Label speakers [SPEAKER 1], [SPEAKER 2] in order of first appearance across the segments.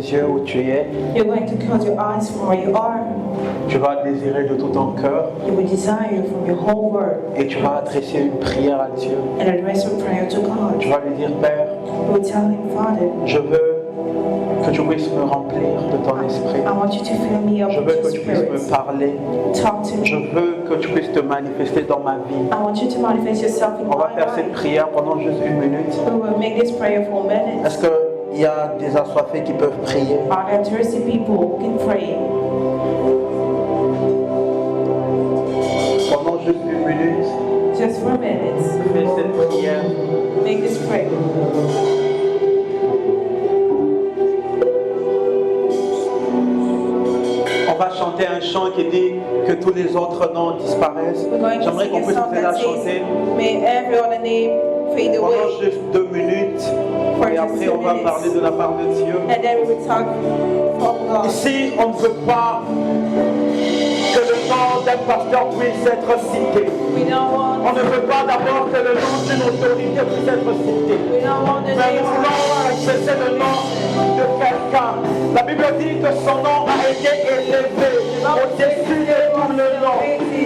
[SPEAKER 1] les yeux où tu es.
[SPEAKER 2] You're going to close your eyes from where you are.
[SPEAKER 1] Tu vas désirer de tout ton cœur
[SPEAKER 2] You will desire from your whole world
[SPEAKER 1] et tu vas adresser une prière à Dieu.
[SPEAKER 2] and address your prayer to God.
[SPEAKER 1] Tu vas lui dire, Père,
[SPEAKER 2] You will tell Him, Father,
[SPEAKER 1] je veux que tu puisses me remplir de ton esprit.
[SPEAKER 2] I want you to fill me up
[SPEAKER 1] Je veux
[SPEAKER 2] with
[SPEAKER 1] que
[SPEAKER 2] your
[SPEAKER 1] tu puisses me
[SPEAKER 2] spirit.
[SPEAKER 1] parler.
[SPEAKER 2] Talk to
[SPEAKER 1] Je
[SPEAKER 2] me.
[SPEAKER 1] veux que tu puisses te manifester dans ma vie.
[SPEAKER 2] I want you to manifest yourself in
[SPEAKER 1] On va
[SPEAKER 2] my
[SPEAKER 1] faire cette
[SPEAKER 2] life.
[SPEAKER 1] prière pendant juste une minute.
[SPEAKER 2] We will make this prayer for minutes.
[SPEAKER 1] Est-ce qu'il y a des assoiffés qui peuvent prier?
[SPEAKER 2] Are there thirsty people who can pray?
[SPEAKER 1] Pendant juste une minute,
[SPEAKER 2] Just for minutes.
[SPEAKER 1] fais cette prière.
[SPEAKER 2] Make this prayer.
[SPEAKER 1] On va chanter un chant qui dit que tous les autres noms disparaissent.
[SPEAKER 2] We're going to
[SPEAKER 1] J'aimerais
[SPEAKER 2] sing
[SPEAKER 1] qu'on
[SPEAKER 2] a
[SPEAKER 1] puisse
[SPEAKER 2] song
[SPEAKER 1] nous aider à
[SPEAKER 2] that
[SPEAKER 1] chanter
[SPEAKER 2] says, may every other name fade
[SPEAKER 1] pendant
[SPEAKER 2] away.
[SPEAKER 1] juste 2 minutes. Et après, on va parler de la part de Dieu.
[SPEAKER 2] And then we will talk from God.
[SPEAKER 1] Ici, on ne veut pas que le nom d'un pasteur puisse être cité.
[SPEAKER 2] We don't
[SPEAKER 1] On
[SPEAKER 2] want,
[SPEAKER 1] ne veut pas d'abord que le nom d'une autorité puisse être cité.
[SPEAKER 2] we don't want the
[SPEAKER 1] Mais
[SPEAKER 2] name
[SPEAKER 1] nous voulons expresser le nom de quelqu'un. La Bible dit que son nom a été élevé au-dessus de tout le nom.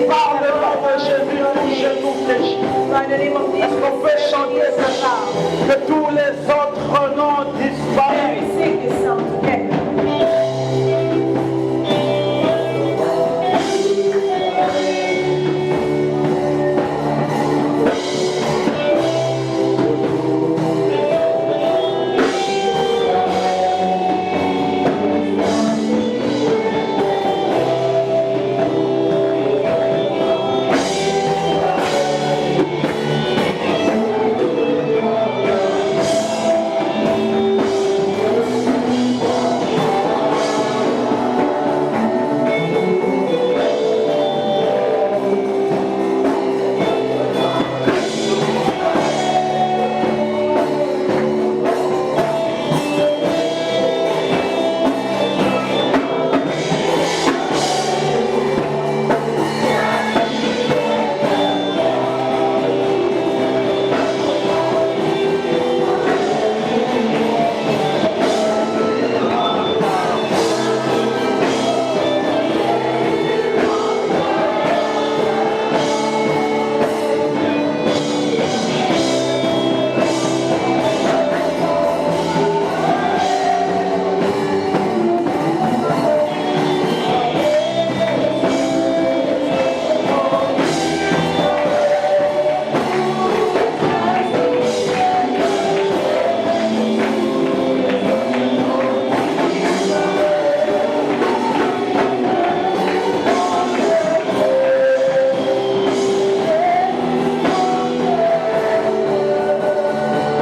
[SPEAKER 1] Par le nom de Jésus, tout genou fléchit.
[SPEAKER 2] by the name of
[SPEAKER 1] Est-ce qu'on peut chanter ce chant? Que tous les autres noms disparaissent.
[SPEAKER 2] Sing this song together.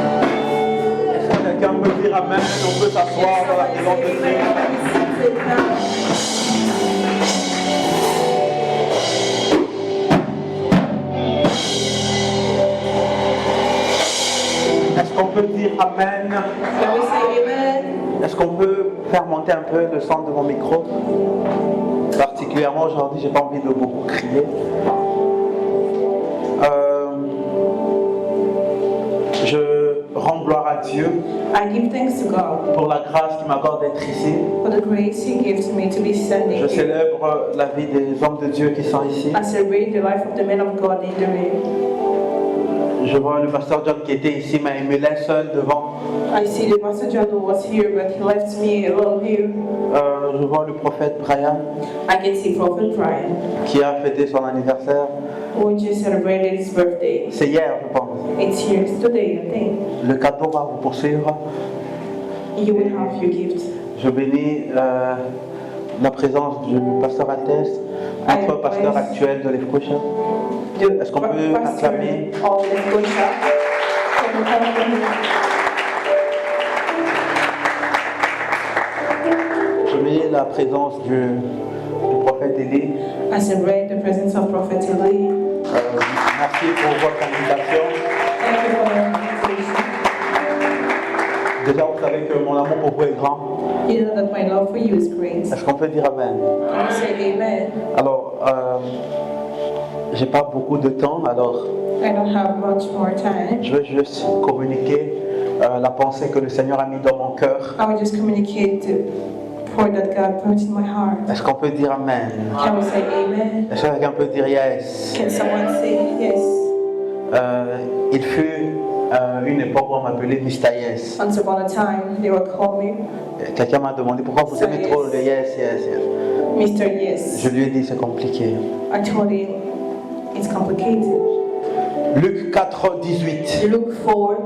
[SPEAKER 1] Est-ce que quelqu'un peut dire Amen? On peut s'asseoir dans la présence de Dieu. Est-ce qu'on peut dire Amen?
[SPEAKER 2] Can we say amen?
[SPEAKER 1] Est-ce qu'on peut faire monter un peu le son de mon micro? Particulièrement aujourd'hui, j'ai pas envie de beaucoup crier. Je rends gloire à Dieu
[SPEAKER 2] I give thanks to God
[SPEAKER 1] pour la grâce qu'il m'accorde d'être ici.
[SPEAKER 2] for the grace He gives me to be standing
[SPEAKER 1] Je
[SPEAKER 2] here.
[SPEAKER 1] célèbre la vie des hommes de Dieu qui sont ici.
[SPEAKER 2] I celebrate the life of the men of God in the room.
[SPEAKER 1] Je vois le pasteur John qui était ici, mais il me laisse seul devant.
[SPEAKER 2] I see the Pastor John who was here, but he left me alone here.
[SPEAKER 1] Je vois le prophète Brian
[SPEAKER 2] I can see Prophet Brian,
[SPEAKER 1] qui a fêté son anniversaire.
[SPEAKER 2] who just celebrated his birthday.
[SPEAKER 1] C'est hier, je pense.
[SPEAKER 2] It's here, it's today, I think.
[SPEAKER 1] Le cadeau va vous poursuivre.
[SPEAKER 2] You will have your gift.
[SPEAKER 1] Je bénis la présence du pasteur Altès, notre pasteur actuel de l'Efcoucha.
[SPEAKER 2] The
[SPEAKER 1] Est-ce qu'on peut
[SPEAKER 2] pastor
[SPEAKER 1] acclamer?
[SPEAKER 2] of the Scotia. Can we come?
[SPEAKER 1] Je bénis la présence du prophète Élie.
[SPEAKER 2] I celebrate the presence of Prophet Eli.
[SPEAKER 1] Merci pour votre invitation.
[SPEAKER 2] Thank you for your invitation.
[SPEAKER 1] Déjà, vous savez que mon amour pour vous est grand.
[SPEAKER 2] You know that my love for you is great.
[SPEAKER 1] Est-ce qu'on peut dire Amen?
[SPEAKER 2] Can we say amen?
[SPEAKER 1] Alors, j'ai pas beaucoup de temps, alors
[SPEAKER 2] I don't have much more time.
[SPEAKER 1] je vais juste communiquer la pensée que le Seigneur a mis dans mon cœur.
[SPEAKER 2] I will just communicate the point that God put in my heart.
[SPEAKER 1] Est-ce qu'on peut dire Amen?
[SPEAKER 2] Can we say amen?
[SPEAKER 1] Est-ce que quelqu'un peut dire Yes?
[SPEAKER 2] Can someone say yes?
[SPEAKER 1] Il fut une époque où on m'appelait Mr. Yes.
[SPEAKER 2] Once upon a time, they would call me
[SPEAKER 1] Quelqu'un m'a demandé pourquoi vous aimez trop le Yes, Yes, Yes.
[SPEAKER 2] Mr. Yes.
[SPEAKER 1] Je lui ai dit c'est compliqué.
[SPEAKER 2] I told him it's complicated.
[SPEAKER 1] Luc 4, 18.
[SPEAKER 2] Luke 4,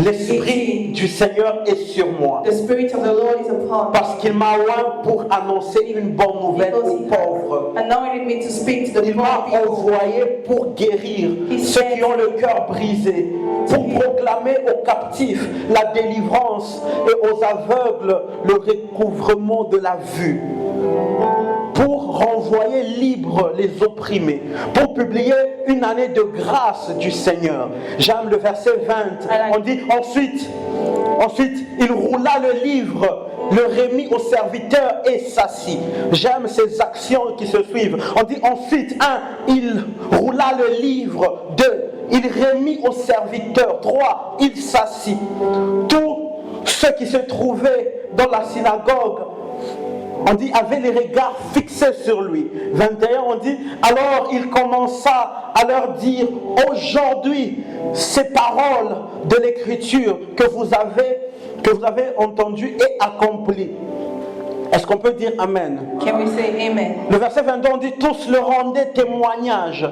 [SPEAKER 1] L'Esprit
[SPEAKER 2] 18.
[SPEAKER 1] du Seigneur est sur moi,
[SPEAKER 2] The Spirit of the Lord is upon me.
[SPEAKER 1] parce qu'il m'a oint pour annoncer une bonne nouvelle
[SPEAKER 2] Because
[SPEAKER 1] aux
[SPEAKER 2] he
[SPEAKER 1] pauvres.
[SPEAKER 2] anointed me to speak to the
[SPEAKER 1] Il m'a
[SPEAKER 2] poor people.
[SPEAKER 1] envoyé pour guérir ceux qui ont le cœur brisé, pour proclamer aux captifs la délivrance et aux aveugles le recouvrement de la vue, pour renvoyer libres les opprimés, pour publier une année de grâce du Seigneur. J'aime le verset 20. On dit ensuite, il roula le livre, le remit au serviteur et s'assit. J'aime ces actions qui se suivent. On dit ensuite, 1, il roula le livre. 2, il remit au serviteur. 3, il s'assit. Tous ceux qui se trouvaient dans la synagogue, on dit, avaient les regards fixés sur lui. 21, on dit, alors il commença à leur dire, aujourd'hui, ces paroles de l'écriture que vous avez entendues et accomplies. Est-ce qu'on peut dire Amen?
[SPEAKER 2] Can we say amen?
[SPEAKER 1] Le verset 22, on dit, tous le rendaient témoignage.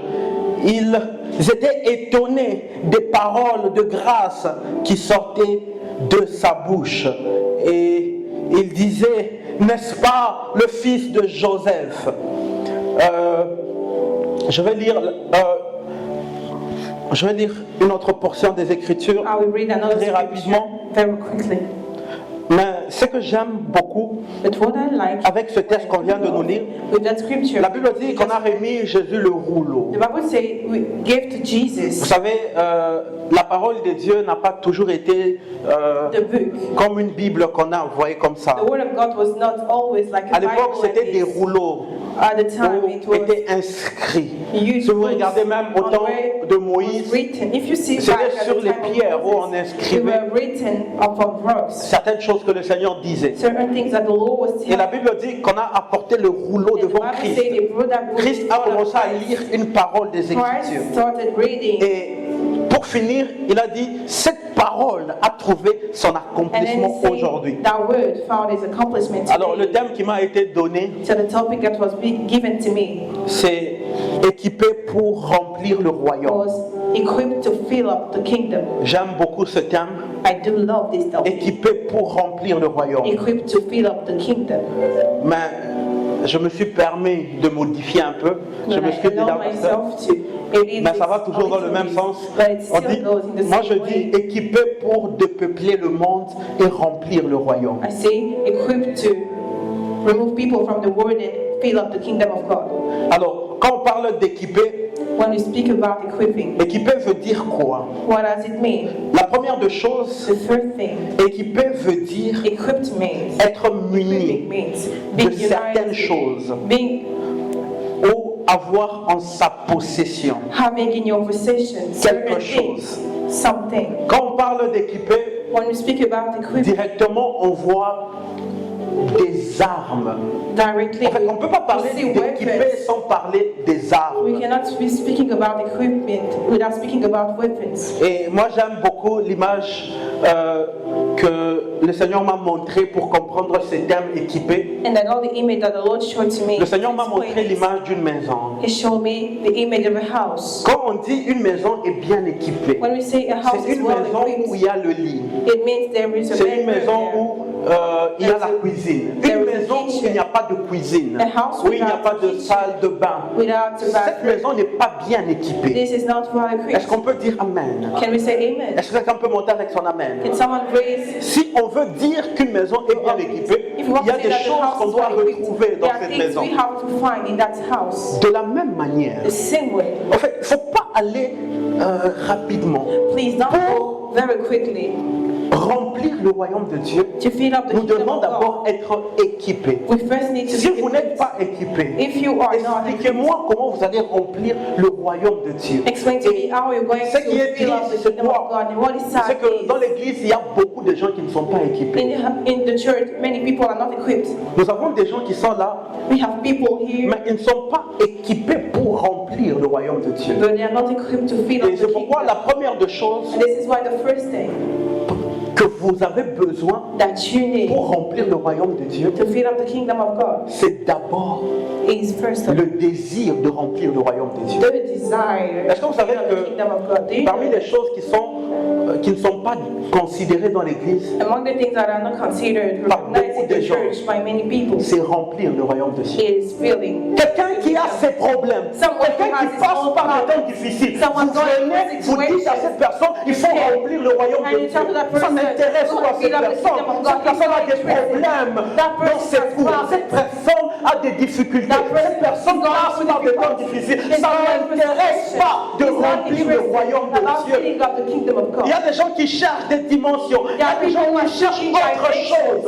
[SPEAKER 1] Ils étaient étonnés des paroles de grâce qui sortaient de sa bouche. Et il disait, n'est-ce pas le fils de Joseph? Je vais lire une autre portion des Écritures
[SPEAKER 2] I will read another
[SPEAKER 1] très
[SPEAKER 2] scripture
[SPEAKER 1] rapidement.
[SPEAKER 2] very quickly.
[SPEAKER 1] Mais ce que j'aime beaucoup
[SPEAKER 2] But what I like
[SPEAKER 1] avec ce texte qu'on vient de nous lire,
[SPEAKER 2] with that scripture,
[SPEAKER 1] la Bible dit qu'on a remis Jésus le rouleau.
[SPEAKER 2] the Bible says we gave to
[SPEAKER 1] Vous
[SPEAKER 2] Jesus
[SPEAKER 1] savez, la parole de Dieu n'a pas toujours été
[SPEAKER 2] the book.
[SPEAKER 1] comme une Bible qu'on a envoyée comme ça.
[SPEAKER 2] The word of God was not always like a
[SPEAKER 1] À l'époque,
[SPEAKER 2] Bible like
[SPEAKER 1] c'était des
[SPEAKER 2] this.
[SPEAKER 1] rouleaux
[SPEAKER 2] At the time, it
[SPEAKER 1] où
[SPEAKER 2] was
[SPEAKER 1] étaient inscrits.
[SPEAKER 2] used
[SPEAKER 1] Si vous regardez même au temps de Moïse,
[SPEAKER 2] written. If you see
[SPEAKER 1] c'était
[SPEAKER 2] back at
[SPEAKER 1] sur
[SPEAKER 2] the
[SPEAKER 1] les
[SPEAKER 2] time of
[SPEAKER 1] pierres où on
[SPEAKER 2] Moses, they
[SPEAKER 1] inscrivait
[SPEAKER 2] were written upon rocks.
[SPEAKER 1] certaines choses que le Seigneur disait.
[SPEAKER 2] Certain things that the Lord was
[SPEAKER 1] Et la
[SPEAKER 2] telling.
[SPEAKER 1] Bible dit qu'on a apporté le rouleau
[SPEAKER 2] And the
[SPEAKER 1] devant
[SPEAKER 2] Bible
[SPEAKER 1] Christ.
[SPEAKER 2] says they brought that book
[SPEAKER 1] Christ
[SPEAKER 2] in
[SPEAKER 1] a
[SPEAKER 2] front of
[SPEAKER 1] commencé à
[SPEAKER 2] Christ.
[SPEAKER 1] lire une parole des Écritures.
[SPEAKER 2] Christ started reading.
[SPEAKER 1] Et pour finir, il a dit, cette parole a trouvé son
[SPEAKER 2] And then
[SPEAKER 1] accomplissement
[SPEAKER 2] he said,
[SPEAKER 1] aujourd'hui.
[SPEAKER 2] that word found its accomplishment today.
[SPEAKER 1] Alors le thème qui m'a été donné,
[SPEAKER 2] So the topic that was given to me
[SPEAKER 1] c'est équipé pour remplir le royaume.
[SPEAKER 2] was equipped to fill up the kingdom.
[SPEAKER 1] J'aime beaucoup ce thème,
[SPEAKER 2] I do love this topic.
[SPEAKER 1] équipé pour remplir le royaume.
[SPEAKER 2] Equipped to fill up the kingdom.
[SPEAKER 1] Mais je me suis permis de modifier un peu. Je
[SPEAKER 2] When I
[SPEAKER 1] m'excuse déjà
[SPEAKER 2] allow
[SPEAKER 1] parce que
[SPEAKER 2] myself to edit
[SPEAKER 1] mais ça va
[SPEAKER 2] this
[SPEAKER 1] toujours dans
[SPEAKER 2] a
[SPEAKER 1] le
[SPEAKER 2] little
[SPEAKER 1] même
[SPEAKER 2] bit,
[SPEAKER 1] sens.
[SPEAKER 2] but it
[SPEAKER 1] On
[SPEAKER 2] still
[SPEAKER 1] dit,
[SPEAKER 2] goes in the
[SPEAKER 1] moi
[SPEAKER 2] same
[SPEAKER 1] je dis
[SPEAKER 2] way.
[SPEAKER 1] équipé pour dépeupler le monde et remplir le royaume.
[SPEAKER 2] I say equipped to remove people from the world and fill up the kingdom of God.
[SPEAKER 1] Alors, quand on parle d'équiper,
[SPEAKER 2] When we speak about equipping,
[SPEAKER 1] équiper veut dire quoi?
[SPEAKER 2] what does it mean?
[SPEAKER 1] La première des choses,
[SPEAKER 2] The first thing,
[SPEAKER 1] équiper veut dire
[SPEAKER 2] equipped means,
[SPEAKER 1] être muni
[SPEAKER 2] equipping means
[SPEAKER 1] de
[SPEAKER 2] being
[SPEAKER 1] certaines
[SPEAKER 2] united,
[SPEAKER 1] choses
[SPEAKER 2] being
[SPEAKER 1] ou avoir en sa possession
[SPEAKER 2] having in your possession
[SPEAKER 1] quelque
[SPEAKER 2] certain
[SPEAKER 1] chose.
[SPEAKER 2] things, something.
[SPEAKER 1] Quand on parle d'équiper,
[SPEAKER 2] When we speak about equipping,
[SPEAKER 1] directement on voit des armes.
[SPEAKER 2] directly
[SPEAKER 1] En fait, on ne peut pas parler
[SPEAKER 2] we see
[SPEAKER 1] d'équiper
[SPEAKER 2] weapons.
[SPEAKER 1] sans parler des armes.
[SPEAKER 2] We cannot be speaking about equipment without speaking about weapons.
[SPEAKER 1] Et moi j'aime beaucoup l'image que le Seigneur m'a montré pour comprendre ce terme équipé.
[SPEAKER 2] And I know the image that the Lord showed to me.
[SPEAKER 1] Le Seigneur m'a
[SPEAKER 2] Explain
[SPEAKER 1] montré
[SPEAKER 2] it.
[SPEAKER 1] l'image d'une maison.
[SPEAKER 2] He showed me the image of a house.
[SPEAKER 1] Quand on dit une maison est bien équipée,
[SPEAKER 2] When we say a house
[SPEAKER 1] c'est
[SPEAKER 2] is
[SPEAKER 1] une
[SPEAKER 2] well
[SPEAKER 1] maison où
[SPEAKER 2] equipped,
[SPEAKER 1] il y a le lit.
[SPEAKER 2] it means there is a
[SPEAKER 1] C'est une maison
[SPEAKER 2] bedroom
[SPEAKER 1] où il y a la cuisine. Une maison où il n'y a pas de cuisine. Où il n'y a pas de salle de bain.
[SPEAKER 2] there without a
[SPEAKER 1] Cette
[SPEAKER 2] bathroom.
[SPEAKER 1] maison n'est pas bien équipée.
[SPEAKER 2] This is not well
[SPEAKER 1] Est-ce
[SPEAKER 2] equipped.
[SPEAKER 1] qu'on peut dire Amen?
[SPEAKER 2] Can we say amen?
[SPEAKER 1] Est-ce que quelqu'un peut monter avec son Amen?
[SPEAKER 2] Can someone raise?
[SPEAKER 1] Si on veut dire qu'une maison est bien équipée,
[SPEAKER 2] If
[SPEAKER 1] il
[SPEAKER 2] we want
[SPEAKER 1] y a
[SPEAKER 2] to say
[SPEAKER 1] des
[SPEAKER 2] that the
[SPEAKER 1] choses
[SPEAKER 2] house
[SPEAKER 1] qu'on
[SPEAKER 2] is
[SPEAKER 1] doit
[SPEAKER 2] well equipped,
[SPEAKER 1] retrouver dans
[SPEAKER 2] there are
[SPEAKER 1] cette
[SPEAKER 2] things
[SPEAKER 1] maison.
[SPEAKER 2] we have to find in that house.
[SPEAKER 1] De la même manière.
[SPEAKER 2] The same way.
[SPEAKER 1] En fait, il ne faut pas aller rapidement.
[SPEAKER 2] Please don't go very quickly
[SPEAKER 1] Remplir le royaume de Dieu
[SPEAKER 2] to fill up the
[SPEAKER 1] nous
[SPEAKER 2] kingdom
[SPEAKER 1] demande
[SPEAKER 2] of God.
[SPEAKER 1] d'abord être équipés.
[SPEAKER 2] We first need to
[SPEAKER 1] Si
[SPEAKER 2] be
[SPEAKER 1] vous n'êtes
[SPEAKER 2] equipped.
[SPEAKER 1] pas équipé, occupé,
[SPEAKER 2] If you are not
[SPEAKER 1] expliquez-moi comment vous allez remplir le royaume de Dieu.
[SPEAKER 2] explain to me how you're going
[SPEAKER 1] Ce qui est
[SPEAKER 2] to fill up
[SPEAKER 1] triste,
[SPEAKER 2] the kingdom of God. And what is sad
[SPEAKER 1] C'est que dans
[SPEAKER 2] is,
[SPEAKER 1] l'église, il y a beaucoup de gens qui ne sont pas équipés.
[SPEAKER 2] in the church, many people are not equipped.
[SPEAKER 1] Nous avons des gens qui sont là,
[SPEAKER 2] We have people here,
[SPEAKER 1] mais ils ne sont pas équipés pour remplir le royaume de Dieu.
[SPEAKER 2] but they are not equipped to fill up
[SPEAKER 1] Et
[SPEAKER 2] the
[SPEAKER 1] c'est pourquoi la
[SPEAKER 2] kingdom.
[SPEAKER 1] première des choses
[SPEAKER 2] And this is why the first thing
[SPEAKER 1] que vous avez besoin
[SPEAKER 2] that you need
[SPEAKER 1] pour remplir le royaume de Dieu,
[SPEAKER 2] to fill up the kingdom of God
[SPEAKER 1] c'est d'abord
[SPEAKER 2] is first of
[SPEAKER 1] le désir de remplir le royaume de Dieu.
[SPEAKER 2] the desire
[SPEAKER 1] Est-ce que vous
[SPEAKER 2] to
[SPEAKER 1] savez
[SPEAKER 2] fill up the
[SPEAKER 1] que
[SPEAKER 2] kingdom of God. Do you
[SPEAKER 1] parmi
[SPEAKER 2] know
[SPEAKER 1] les choses qui ne sont pas considérées dans l'église,
[SPEAKER 2] among the things that are not considered
[SPEAKER 1] Par
[SPEAKER 2] recognized
[SPEAKER 1] beaucoup
[SPEAKER 2] in
[SPEAKER 1] de
[SPEAKER 2] the
[SPEAKER 1] gens.
[SPEAKER 2] church by many people
[SPEAKER 1] c'est remplir le royaume de Dieu.
[SPEAKER 2] is filling.
[SPEAKER 1] Quelqu'un qui a ses problèmes,
[SPEAKER 2] Someone
[SPEAKER 1] quelqu'un
[SPEAKER 2] who has
[SPEAKER 1] qui
[SPEAKER 2] his
[SPEAKER 1] passe
[SPEAKER 2] own
[SPEAKER 1] par des temps
[SPEAKER 2] problems.
[SPEAKER 1] difficiles,
[SPEAKER 2] Someone
[SPEAKER 1] vous
[SPEAKER 2] going
[SPEAKER 1] venez,
[SPEAKER 2] through
[SPEAKER 1] vous dites à cette personne, il faut
[SPEAKER 2] Yeah.
[SPEAKER 1] remplir le royaume
[SPEAKER 2] And
[SPEAKER 1] de
[SPEAKER 2] you
[SPEAKER 1] Dieu.
[SPEAKER 2] tell that
[SPEAKER 1] Ça
[SPEAKER 2] person,
[SPEAKER 1] n'intéresse
[SPEAKER 2] go
[SPEAKER 1] pas
[SPEAKER 2] and
[SPEAKER 1] cette
[SPEAKER 2] fill up the
[SPEAKER 1] personne.
[SPEAKER 2] kingdom of God.
[SPEAKER 1] Cette personne a des
[SPEAKER 2] He's not
[SPEAKER 1] problèmes
[SPEAKER 2] That
[SPEAKER 1] dans
[SPEAKER 2] person
[SPEAKER 1] ses
[SPEAKER 2] has
[SPEAKER 1] cours.
[SPEAKER 2] problems.
[SPEAKER 1] Cette personne a des difficultés.
[SPEAKER 2] That person
[SPEAKER 1] Cette personne
[SPEAKER 2] is going
[SPEAKER 1] passe
[SPEAKER 2] through
[SPEAKER 1] par des temps
[SPEAKER 2] difficulties.
[SPEAKER 1] difficiles.
[SPEAKER 2] He's
[SPEAKER 1] Ça
[SPEAKER 2] going through
[SPEAKER 1] n'intéresse
[SPEAKER 2] situation.
[SPEAKER 1] pas de
[SPEAKER 2] He's not
[SPEAKER 1] remplir le
[SPEAKER 2] interested
[SPEAKER 1] royaume de
[SPEAKER 2] about
[SPEAKER 1] Dieu.
[SPEAKER 2] filling up the kingdom of God.
[SPEAKER 1] Il y a des gens qui cherchent des dimensions. Il y a des gens qui cherchent autre chose.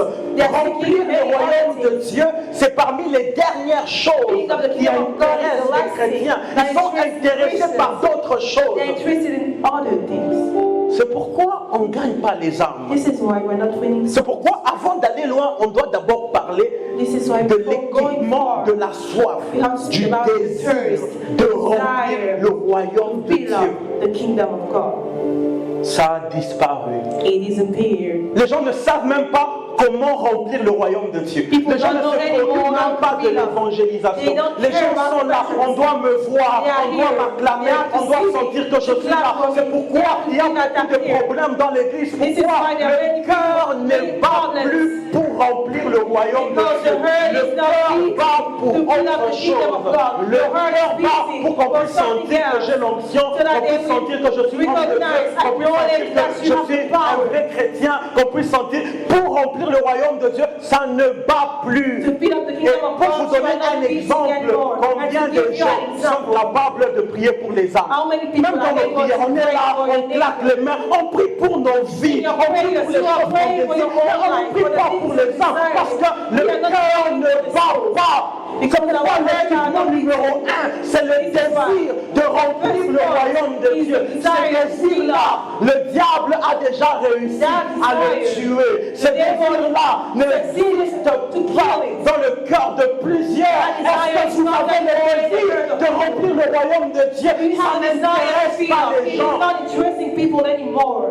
[SPEAKER 1] Remplir le royaume de Dieu, c'est parmi les dernières choses qui intéressent les chrétiens. Ils sont intéressés par d'autres choses.
[SPEAKER 2] They're interested in other things.
[SPEAKER 1] C'est pourquoi on ne gagne pas les âmes.
[SPEAKER 2] This is why we're not winning.
[SPEAKER 1] C'est pourquoi avant d'aller loin, on doit d'abord parler
[SPEAKER 2] This is why
[SPEAKER 1] de
[SPEAKER 2] before going
[SPEAKER 1] l'équipement,
[SPEAKER 2] far,
[SPEAKER 1] de la soif,
[SPEAKER 2] we have to
[SPEAKER 1] du
[SPEAKER 2] speak about the
[SPEAKER 1] désir
[SPEAKER 2] thirst,
[SPEAKER 1] de
[SPEAKER 2] the
[SPEAKER 1] remplir
[SPEAKER 2] desire
[SPEAKER 1] le royaume de
[SPEAKER 2] fill
[SPEAKER 1] Dieu.
[SPEAKER 2] up the kingdom of God.
[SPEAKER 1] Ça a disparu.
[SPEAKER 2] It disappeared.
[SPEAKER 1] Les gens ne savent même pas comment remplir le royaume de Dieu.
[SPEAKER 2] People
[SPEAKER 1] Les gens ne
[SPEAKER 2] don't know
[SPEAKER 1] se préoccupent
[SPEAKER 2] anymore
[SPEAKER 1] même pas de
[SPEAKER 2] how to
[SPEAKER 1] l'évangélisation.
[SPEAKER 2] They don't
[SPEAKER 1] Les
[SPEAKER 2] care
[SPEAKER 1] gens
[SPEAKER 2] about
[SPEAKER 1] sont
[SPEAKER 2] the
[SPEAKER 1] là,
[SPEAKER 2] message.
[SPEAKER 1] on doit me voir,
[SPEAKER 2] They are
[SPEAKER 1] on doit
[SPEAKER 2] here.
[SPEAKER 1] m'acclamer,
[SPEAKER 2] They have to
[SPEAKER 1] on doit
[SPEAKER 2] see me.
[SPEAKER 1] sentir que je
[SPEAKER 2] To
[SPEAKER 1] suis là.
[SPEAKER 2] clap for
[SPEAKER 1] C'est
[SPEAKER 2] me.
[SPEAKER 1] pourquoi il y a
[SPEAKER 2] They have to
[SPEAKER 1] beaucoup de
[SPEAKER 2] see that I'm
[SPEAKER 1] problèmes dans l'église.
[SPEAKER 2] This is
[SPEAKER 1] Pourquoi
[SPEAKER 2] why there are
[SPEAKER 1] le
[SPEAKER 2] many
[SPEAKER 1] cœur
[SPEAKER 2] people,
[SPEAKER 1] ne
[SPEAKER 2] many
[SPEAKER 1] bat
[SPEAKER 2] problems.
[SPEAKER 1] plus pour remplir le royaume de
[SPEAKER 2] Because
[SPEAKER 1] Dieu.
[SPEAKER 2] the heart
[SPEAKER 1] Le
[SPEAKER 2] is not
[SPEAKER 1] cœur
[SPEAKER 2] beating
[SPEAKER 1] bat pour
[SPEAKER 2] to fill up
[SPEAKER 1] autre
[SPEAKER 2] the kingdom of
[SPEAKER 1] chose.
[SPEAKER 2] God.
[SPEAKER 1] Le
[SPEAKER 2] The heart
[SPEAKER 1] cœur
[SPEAKER 2] is
[SPEAKER 1] bat
[SPEAKER 2] beating
[SPEAKER 1] pour qu'on
[SPEAKER 2] for
[SPEAKER 1] puisse
[SPEAKER 2] something
[SPEAKER 1] sentir que
[SPEAKER 2] else.
[SPEAKER 1] j'ai l'onction,
[SPEAKER 2] So that
[SPEAKER 1] qu'on
[SPEAKER 2] they
[SPEAKER 1] puisse
[SPEAKER 2] will
[SPEAKER 1] sentir que je suis homme de Dieu,
[SPEAKER 2] recognize,
[SPEAKER 1] qu'on puisse sentir
[SPEAKER 2] acknowledge that
[SPEAKER 1] que
[SPEAKER 2] you
[SPEAKER 1] je
[SPEAKER 2] have
[SPEAKER 1] suis
[SPEAKER 2] the power.
[SPEAKER 1] un vrai chrétien, qu'on puisse sentir pour remplir le royaume de Dieu, ça ne bat plus.
[SPEAKER 2] To fill up the
[SPEAKER 1] Et
[SPEAKER 2] kingdom of
[SPEAKER 1] pour
[SPEAKER 2] God,
[SPEAKER 1] vous donner
[SPEAKER 2] you are
[SPEAKER 1] un
[SPEAKER 2] not beating
[SPEAKER 1] exemple,
[SPEAKER 2] anymore.
[SPEAKER 1] combien
[SPEAKER 2] And to
[SPEAKER 1] de
[SPEAKER 2] give you
[SPEAKER 1] gens
[SPEAKER 2] an
[SPEAKER 1] sont
[SPEAKER 2] example.
[SPEAKER 1] capables de prier pour les âmes?
[SPEAKER 2] How many people
[SPEAKER 1] Même dans
[SPEAKER 2] are
[SPEAKER 1] nos
[SPEAKER 2] able
[SPEAKER 1] prières,
[SPEAKER 2] to
[SPEAKER 1] on est
[SPEAKER 2] pray
[SPEAKER 1] là,
[SPEAKER 2] for your
[SPEAKER 1] on claque
[SPEAKER 2] neighbor?
[SPEAKER 1] les mains, on prie pour nos vies,
[SPEAKER 2] In your
[SPEAKER 1] on prie
[SPEAKER 2] prayers,
[SPEAKER 1] pour les
[SPEAKER 2] you are
[SPEAKER 1] choses qu'on
[SPEAKER 2] praying for
[SPEAKER 1] désire,
[SPEAKER 2] your
[SPEAKER 1] mais
[SPEAKER 2] own
[SPEAKER 1] on ne
[SPEAKER 2] life,
[SPEAKER 1] prie
[SPEAKER 2] for the
[SPEAKER 1] pas
[SPEAKER 2] things
[SPEAKER 1] pour
[SPEAKER 2] you
[SPEAKER 1] les âmes,
[SPEAKER 2] desire.
[SPEAKER 1] parce que le
[SPEAKER 2] We are not
[SPEAKER 1] cœur
[SPEAKER 2] praying
[SPEAKER 1] ne
[SPEAKER 2] for the
[SPEAKER 1] bat
[SPEAKER 2] soul.
[SPEAKER 1] pas. C'est
[SPEAKER 2] Because
[SPEAKER 1] pourquoi
[SPEAKER 2] our hearts are
[SPEAKER 1] l'équipement
[SPEAKER 2] not
[SPEAKER 1] numéro
[SPEAKER 2] beating.
[SPEAKER 1] 1, c'est le
[SPEAKER 2] This is why.
[SPEAKER 1] désir de remplir le royaume de
[SPEAKER 2] is
[SPEAKER 1] Dieu.
[SPEAKER 2] the desire
[SPEAKER 1] Ce désir-là, le diable a déjà réussi
[SPEAKER 2] That
[SPEAKER 1] à le
[SPEAKER 2] desire.
[SPEAKER 1] tuer. Ce
[SPEAKER 2] The devil
[SPEAKER 1] désir-là ne
[SPEAKER 2] succeeded
[SPEAKER 1] existe
[SPEAKER 2] to
[SPEAKER 1] pas
[SPEAKER 2] kill it.
[SPEAKER 1] dans le cœur de plusieurs.
[SPEAKER 2] That desire
[SPEAKER 1] Est-ce que
[SPEAKER 2] is
[SPEAKER 1] vous
[SPEAKER 2] not
[SPEAKER 1] avez le
[SPEAKER 2] there in the
[SPEAKER 1] désir
[SPEAKER 2] heart of
[SPEAKER 1] de remplir le royaume de Dieu?
[SPEAKER 2] We
[SPEAKER 1] Ça
[SPEAKER 2] have a desire to
[SPEAKER 1] n'intéresse
[SPEAKER 2] fill
[SPEAKER 1] pas
[SPEAKER 2] up.
[SPEAKER 1] les
[SPEAKER 2] It is
[SPEAKER 1] gens.
[SPEAKER 2] not interesting people anymore.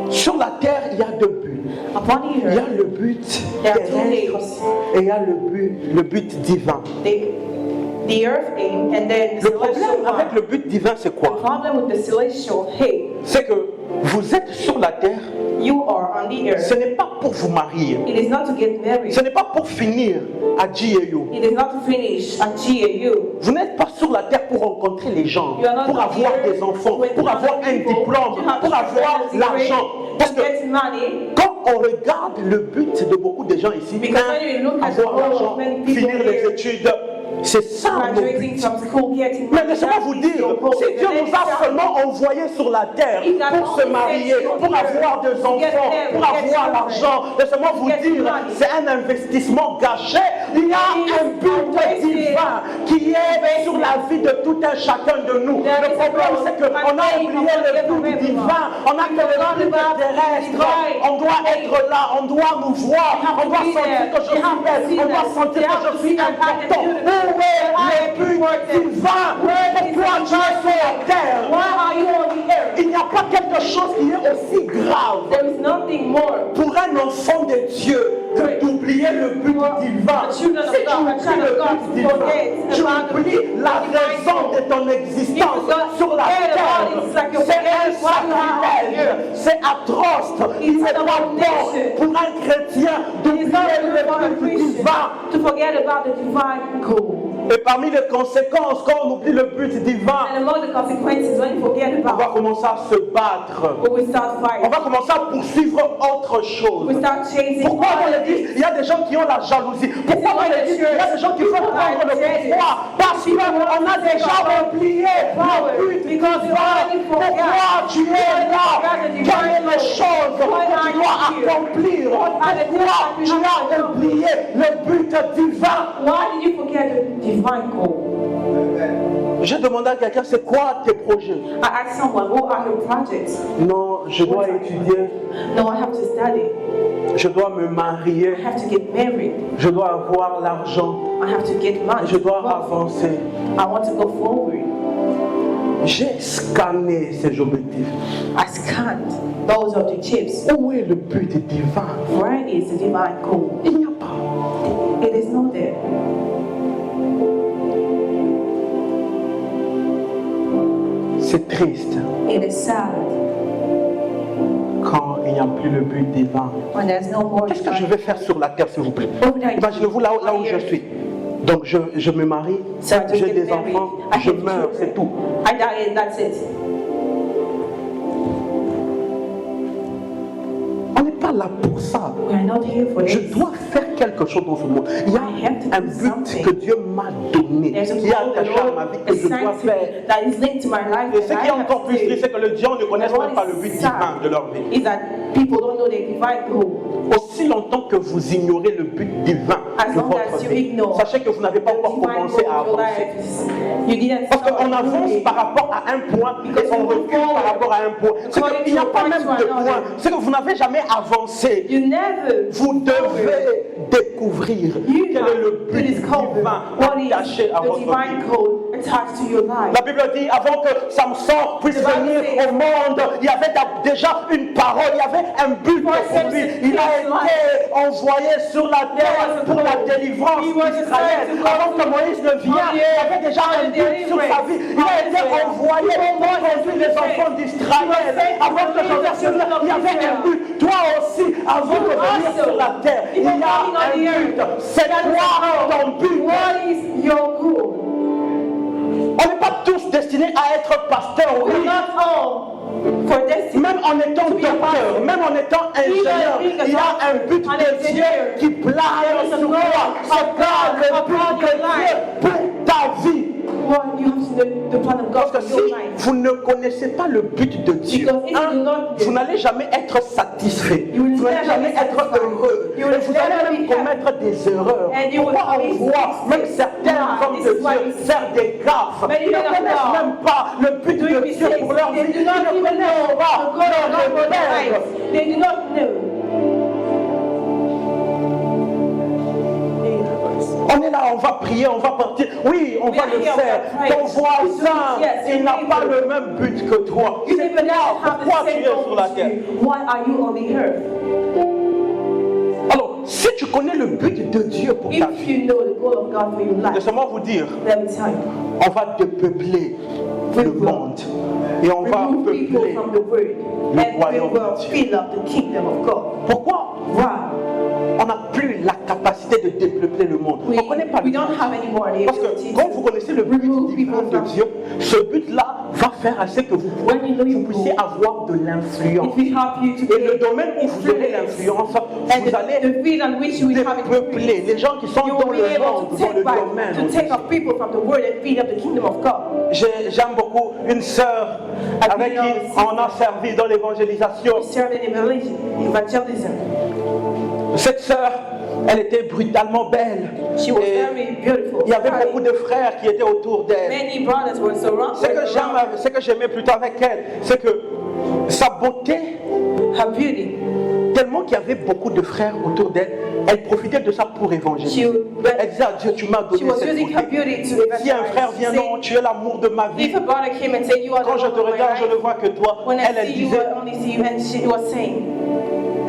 [SPEAKER 1] Sur la terre, il y a deux buts.
[SPEAKER 2] Upon the
[SPEAKER 1] Il y a
[SPEAKER 2] earth,
[SPEAKER 1] le but
[SPEAKER 2] there are two
[SPEAKER 1] terrestre
[SPEAKER 2] aims.
[SPEAKER 1] et il y a le but divin.
[SPEAKER 2] The earth aim and then the
[SPEAKER 1] Le
[SPEAKER 2] celestial
[SPEAKER 1] problème avec
[SPEAKER 2] one.
[SPEAKER 1] le but divin, c'est
[SPEAKER 2] The
[SPEAKER 1] quoi?
[SPEAKER 2] problem with the celestial aim,
[SPEAKER 1] C'est que vous êtes sur la terre,
[SPEAKER 2] you are on the
[SPEAKER 1] ce
[SPEAKER 2] earth.
[SPEAKER 1] n'est pas pour vous marier.
[SPEAKER 2] It is not to get married.
[SPEAKER 1] Ce n'est pas pour finir à GAU.
[SPEAKER 2] It is not to finish at GAU.
[SPEAKER 1] Vous n'êtes pas sur la terre pour rencontrer les gens,
[SPEAKER 2] You are not
[SPEAKER 1] pour avoir
[SPEAKER 2] here
[SPEAKER 1] des enfants,
[SPEAKER 2] with
[SPEAKER 1] pour avoir un
[SPEAKER 2] people
[SPEAKER 1] diplôme,
[SPEAKER 2] to have
[SPEAKER 1] pour avoir
[SPEAKER 2] a degree,
[SPEAKER 1] l'argent. Parce
[SPEAKER 2] to
[SPEAKER 1] que
[SPEAKER 2] get money.
[SPEAKER 1] quand on regarde le but de beaucoup de gens ici,
[SPEAKER 2] Because when you look at
[SPEAKER 1] avoir
[SPEAKER 2] all
[SPEAKER 1] l'argent,
[SPEAKER 2] of many people
[SPEAKER 1] finir les
[SPEAKER 2] here,
[SPEAKER 1] études, c'est ça nos
[SPEAKER 2] graduating
[SPEAKER 1] buts.
[SPEAKER 2] from school, getting
[SPEAKER 1] Mais
[SPEAKER 2] money.
[SPEAKER 1] laissez-moi vous dire, si Dieu nous a seulement envoyés sur la terre pour se marier, pour avoir des enfants, pour avoir l'argent, laissez-moi vous dire, c'est un investissement gâché. Il y a un but divin qui est sur la vie de tout un chacun de nous. Le problème, c'est qu'on a oublié le but divin. On a que le but terrestre. On doit être là, on doit nous voir, on doit sentir que je suis belle, on doit sentir que je suis important. Où est le but divin? Pourquoi tu es sur la terre?
[SPEAKER 2] Why are you on the earth?
[SPEAKER 1] Il n'y a pas quelque chose qui est aussi grave
[SPEAKER 2] There is nothing more.
[SPEAKER 1] pour un enfant de Dieu que d'oublier le but divin. Si tu oublies le but divin, tu oublies la raison de ton existence sur la terre. C'est un sacrilège, c'est atroce. Il n'est pas bon pour un chrétien d'oublier le but divin.
[SPEAKER 2] To forget about the divine goal.
[SPEAKER 1] Et parmi les conséquences, quand on oublie le but divin,
[SPEAKER 2] And among the consequences, when you forget
[SPEAKER 1] on va
[SPEAKER 2] about,
[SPEAKER 1] commencer à se battre.
[SPEAKER 2] we start
[SPEAKER 1] On
[SPEAKER 2] fighting.
[SPEAKER 1] va commencer à poursuivre autre chose.
[SPEAKER 2] We start chasing.
[SPEAKER 1] Pourquoi dans l'église, il y a des gens qui ont la jalousie? Pourquoi dans l'église, il y a des gens qui veulent prendre le pouvoir? Parce qu'on a déjà oublié le but divin. Pourquoi tu es là? Quelle est la chose que tu dois accomplir? Pourquoi tu as oublié le but divin?
[SPEAKER 2] Why did you forget the divine goal?
[SPEAKER 1] J'ai demandé à quelqu'un, c'est quoi tes projets?
[SPEAKER 2] I asked someone, what are your projects?
[SPEAKER 1] Non, je dois étudier,
[SPEAKER 2] No, I have to study.
[SPEAKER 1] je dois me marier,
[SPEAKER 2] I have to get married.
[SPEAKER 1] je dois avoir l'argent,
[SPEAKER 2] I have to get money.
[SPEAKER 1] je dois avancer.
[SPEAKER 2] I want to go forward.
[SPEAKER 1] J'ai scanné ces objectifs.
[SPEAKER 2] I scanned those objectives.
[SPEAKER 1] Où est le but divin?
[SPEAKER 2] Where is the divine goal?
[SPEAKER 1] Il n'y a pas.
[SPEAKER 2] It is not there.
[SPEAKER 1] C'est triste
[SPEAKER 2] It is sad
[SPEAKER 1] quand il n'y a plus le but divin.
[SPEAKER 2] when there's no more
[SPEAKER 1] Qu'est-ce que je vais faire sur la terre, s'il vous plaît?
[SPEAKER 2] What would I do?
[SPEAKER 1] Imaginez-vous là où je suis. Donc je me marie,
[SPEAKER 2] So I
[SPEAKER 1] j'ai
[SPEAKER 2] get
[SPEAKER 1] des
[SPEAKER 2] married.
[SPEAKER 1] enfants,
[SPEAKER 2] I
[SPEAKER 1] je
[SPEAKER 2] have
[SPEAKER 1] meurs,
[SPEAKER 2] children.
[SPEAKER 1] c'est tout.
[SPEAKER 2] I die and that's it.
[SPEAKER 1] On n'est pas là pour ça.
[SPEAKER 2] We are not here for
[SPEAKER 1] Je
[SPEAKER 2] this.
[SPEAKER 1] dois faire quelque chose dans ce monde. Il y
[SPEAKER 2] I have to
[SPEAKER 1] a un
[SPEAKER 2] do
[SPEAKER 1] but
[SPEAKER 2] something.
[SPEAKER 1] que Dieu m'a donné,
[SPEAKER 2] There's a
[SPEAKER 1] qui est
[SPEAKER 2] goal the
[SPEAKER 1] attaché à
[SPEAKER 2] Lord
[SPEAKER 1] ma vie que je dois
[SPEAKER 2] assigned to
[SPEAKER 1] faire.
[SPEAKER 2] me that is linked to my life.
[SPEAKER 1] Et
[SPEAKER 2] and
[SPEAKER 1] ce
[SPEAKER 2] I
[SPEAKER 1] qui est
[SPEAKER 2] have
[SPEAKER 1] encore
[SPEAKER 2] to
[SPEAKER 1] plus
[SPEAKER 2] do.
[SPEAKER 1] triste, c'est que les gens ne connaissent
[SPEAKER 2] And what
[SPEAKER 1] même pas le
[SPEAKER 2] is
[SPEAKER 1] but
[SPEAKER 2] sad
[SPEAKER 1] divin de leur vie.
[SPEAKER 2] is that people don't know their divine goal.
[SPEAKER 1] Aussi longtemps que vous ignorez le but divin
[SPEAKER 2] As
[SPEAKER 1] de
[SPEAKER 2] long
[SPEAKER 1] votre
[SPEAKER 2] as you
[SPEAKER 1] vie,
[SPEAKER 2] ignore
[SPEAKER 1] sachez que vous n'avez pas encore
[SPEAKER 2] divine
[SPEAKER 1] commencé à
[SPEAKER 2] goal of your
[SPEAKER 1] avancer.
[SPEAKER 2] life, you didn't
[SPEAKER 1] Parce
[SPEAKER 2] start
[SPEAKER 1] qu'on avance
[SPEAKER 2] moving.
[SPEAKER 1] par rapport à un point et
[SPEAKER 2] Because
[SPEAKER 1] on
[SPEAKER 2] you move
[SPEAKER 1] recule par
[SPEAKER 2] forward.
[SPEAKER 1] rapport à un point. C'est
[SPEAKER 2] According
[SPEAKER 1] qu'il n'y a
[SPEAKER 2] to
[SPEAKER 1] pas
[SPEAKER 2] one
[SPEAKER 1] même
[SPEAKER 2] to
[SPEAKER 1] de
[SPEAKER 2] another.
[SPEAKER 1] point. C'est que vous n'avez jamais avancé.
[SPEAKER 2] You never
[SPEAKER 1] Vous devez découvrir
[SPEAKER 2] You
[SPEAKER 1] quel est le
[SPEAKER 2] have to
[SPEAKER 1] but
[SPEAKER 2] discover
[SPEAKER 1] divin
[SPEAKER 2] what is
[SPEAKER 1] attaché à
[SPEAKER 2] the
[SPEAKER 1] votre
[SPEAKER 2] divine
[SPEAKER 1] vie.
[SPEAKER 2] goal attached to your life.
[SPEAKER 1] La Bible dit, avant que Samson puisse
[SPEAKER 2] The Bible
[SPEAKER 1] venir
[SPEAKER 2] says-
[SPEAKER 1] au monde, il y avait déjà une parole, il y avait un but pour lui. Il a été envoyé sur la terre pour la délivrance d'Israël. Avant que Moïse ne vienne, il y avait déjà un but sur sa vie. Il a été envoyé pour conduire les enfants d'Israël. Avant que Joseph vienne, il y avait un but. Toi aussi, avant de venir sur la terre, il y a un but. C'est quoi ton but?
[SPEAKER 2] What is your goal?
[SPEAKER 1] On n'est pas tous destinés à être pasteurs,
[SPEAKER 2] We're
[SPEAKER 1] oui.
[SPEAKER 2] not all for destiny.
[SPEAKER 1] Même en étant docteur, même en étant ingénieur, il y a un but de Dieu qui plane sur toi. C'est pas le but de Dieu pour ta vie.
[SPEAKER 2] Well, you have to know the plan of God
[SPEAKER 1] Parce que
[SPEAKER 2] for
[SPEAKER 1] si
[SPEAKER 2] your life.
[SPEAKER 1] vous ne connaissez pas le but de Dieu,
[SPEAKER 2] Because if you do not
[SPEAKER 1] vous n'allez jamais être satisfait.
[SPEAKER 2] You will
[SPEAKER 1] Vous n'allez
[SPEAKER 2] never
[SPEAKER 1] jamais
[SPEAKER 2] be
[SPEAKER 1] être
[SPEAKER 2] satisfied.
[SPEAKER 1] heureux.
[SPEAKER 2] You will
[SPEAKER 1] Et vous
[SPEAKER 2] never
[SPEAKER 1] allez même
[SPEAKER 2] be happy.
[SPEAKER 1] commettre des erreurs.
[SPEAKER 2] And you will
[SPEAKER 1] Pourquoi on
[SPEAKER 2] always
[SPEAKER 1] voit
[SPEAKER 2] mistake.
[SPEAKER 1] même certains hommes
[SPEAKER 2] This
[SPEAKER 1] de
[SPEAKER 2] is why
[SPEAKER 1] Dieu
[SPEAKER 2] you
[SPEAKER 1] faire des gaffes?
[SPEAKER 2] Many
[SPEAKER 1] Ils ne
[SPEAKER 2] men of
[SPEAKER 1] connaissent
[SPEAKER 2] God
[SPEAKER 1] même pas le but de
[SPEAKER 2] doing
[SPEAKER 1] Dieu pour
[SPEAKER 2] mistakes.
[SPEAKER 1] leur vie.
[SPEAKER 2] They
[SPEAKER 1] Ils
[SPEAKER 2] do not
[SPEAKER 1] ne
[SPEAKER 2] even
[SPEAKER 1] connaissent
[SPEAKER 2] know
[SPEAKER 1] pas
[SPEAKER 2] the God of God
[SPEAKER 1] leur
[SPEAKER 2] for their
[SPEAKER 1] repère.
[SPEAKER 2] lives. They do not know.
[SPEAKER 1] On est là, on va prier, on va partir. Oui, on
[SPEAKER 2] We
[SPEAKER 1] va
[SPEAKER 2] are
[SPEAKER 1] le
[SPEAKER 2] here,
[SPEAKER 1] faire.
[SPEAKER 2] we are
[SPEAKER 1] Ton
[SPEAKER 2] praying.
[SPEAKER 1] voisin,
[SPEAKER 2] Yes,
[SPEAKER 1] il
[SPEAKER 2] your
[SPEAKER 1] n'a pas
[SPEAKER 2] neighbor.
[SPEAKER 1] le même but que toi.
[SPEAKER 2] You even have the
[SPEAKER 1] Pourquoi tu
[SPEAKER 2] same
[SPEAKER 1] es sur la
[SPEAKER 2] goal
[SPEAKER 1] terre?
[SPEAKER 2] as you. Why are you on the earth?
[SPEAKER 1] Alors, si tu connais le but de Dieu pour ta
[SPEAKER 2] If
[SPEAKER 1] vie,
[SPEAKER 2] you know the goal of God for your life,
[SPEAKER 1] laisse-moi vous dire,
[SPEAKER 2] let me tell you.
[SPEAKER 1] on va dépeupler le monde et on va
[SPEAKER 2] Remove people
[SPEAKER 1] peupler.
[SPEAKER 2] from the word,
[SPEAKER 1] le
[SPEAKER 2] and we
[SPEAKER 1] royaume
[SPEAKER 2] will
[SPEAKER 1] de Dieu.
[SPEAKER 2] fill up the kingdom of God.
[SPEAKER 1] Pourquoi
[SPEAKER 2] Why?
[SPEAKER 1] on n'a plus la capacité de dépeupler le monde?
[SPEAKER 2] We,
[SPEAKER 1] On ne connaît pas le
[SPEAKER 2] we
[SPEAKER 1] but.
[SPEAKER 2] don't have any more the
[SPEAKER 1] Parce
[SPEAKER 2] ability
[SPEAKER 1] que quand vous
[SPEAKER 2] to
[SPEAKER 1] connaissez le but
[SPEAKER 2] remove
[SPEAKER 1] divin
[SPEAKER 2] people
[SPEAKER 1] de
[SPEAKER 2] from.
[SPEAKER 1] Dieu, ce but-là va faire à ce que vous,
[SPEAKER 2] When you know
[SPEAKER 1] vous
[SPEAKER 2] your
[SPEAKER 1] puissiez
[SPEAKER 2] goal,
[SPEAKER 1] avoir de l'influence.
[SPEAKER 2] it will help you to
[SPEAKER 1] Et le
[SPEAKER 2] get
[SPEAKER 1] domaine où vous aurez l'influence,
[SPEAKER 2] and
[SPEAKER 1] vous allez
[SPEAKER 2] the field on which you will have
[SPEAKER 1] dépeupler
[SPEAKER 2] influence.
[SPEAKER 1] les gens qui sont
[SPEAKER 2] You
[SPEAKER 1] dans
[SPEAKER 2] will be
[SPEAKER 1] le
[SPEAKER 2] able
[SPEAKER 1] monde,
[SPEAKER 2] to
[SPEAKER 1] dans le
[SPEAKER 2] take back,
[SPEAKER 1] domaine.
[SPEAKER 2] to take up people from the word and feed up the kingdom of God.
[SPEAKER 1] J'aime beaucoup une sœur avec qui on a servi dans l'évangélisation.
[SPEAKER 2] Serving evangelism.
[SPEAKER 1] Cette sœur, elle était brutalement belle.
[SPEAKER 2] She was
[SPEAKER 1] Et
[SPEAKER 2] very beautiful.
[SPEAKER 1] il y avait beaucoup de frères qui étaient autour d'elle.
[SPEAKER 2] Many brothers were surrounded.
[SPEAKER 1] Ce que j'aimais plutôt avec elle, c'est que sa beauté,
[SPEAKER 2] Her beauty.
[SPEAKER 1] tellement qu'il y avait beaucoup de frères autour d'elle, elle profitait de ça pour évangéliser. Elle disait à Dieu, tu m'as
[SPEAKER 2] She
[SPEAKER 1] donné
[SPEAKER 2] was
[SPEAKER 1] cette
[SPEAKER 2] using her
[SPEAKER 1] beauté.
[SPEAKER 2] beauty to
[SPEAKER 1] Si un frère vient, non,
[SPEAKER 2] evangelize.
[SPEAKER 1] tu es l'amour de ma vie.
[SPEAKER 2] If a brother came and said, "You are
[SPEAKER 1] Quand
[SPEAKER 2] the
[SPEAKER 1] je
[SPEAKER 2] love
[SPEAKER 1] te
[SPEAKER 2] of my
[SPEAKER 1] regarde, je ne
[SPEAKER 2] life,"
[SPEAKER 1] vois que toi.
[SPEAKER 2] when I
[SPEAKER 1] Elle
[SPEAKER 2] see you,
[SPEAKER 1] disait,
[SPEAKER 2] I only see you, and she was saying,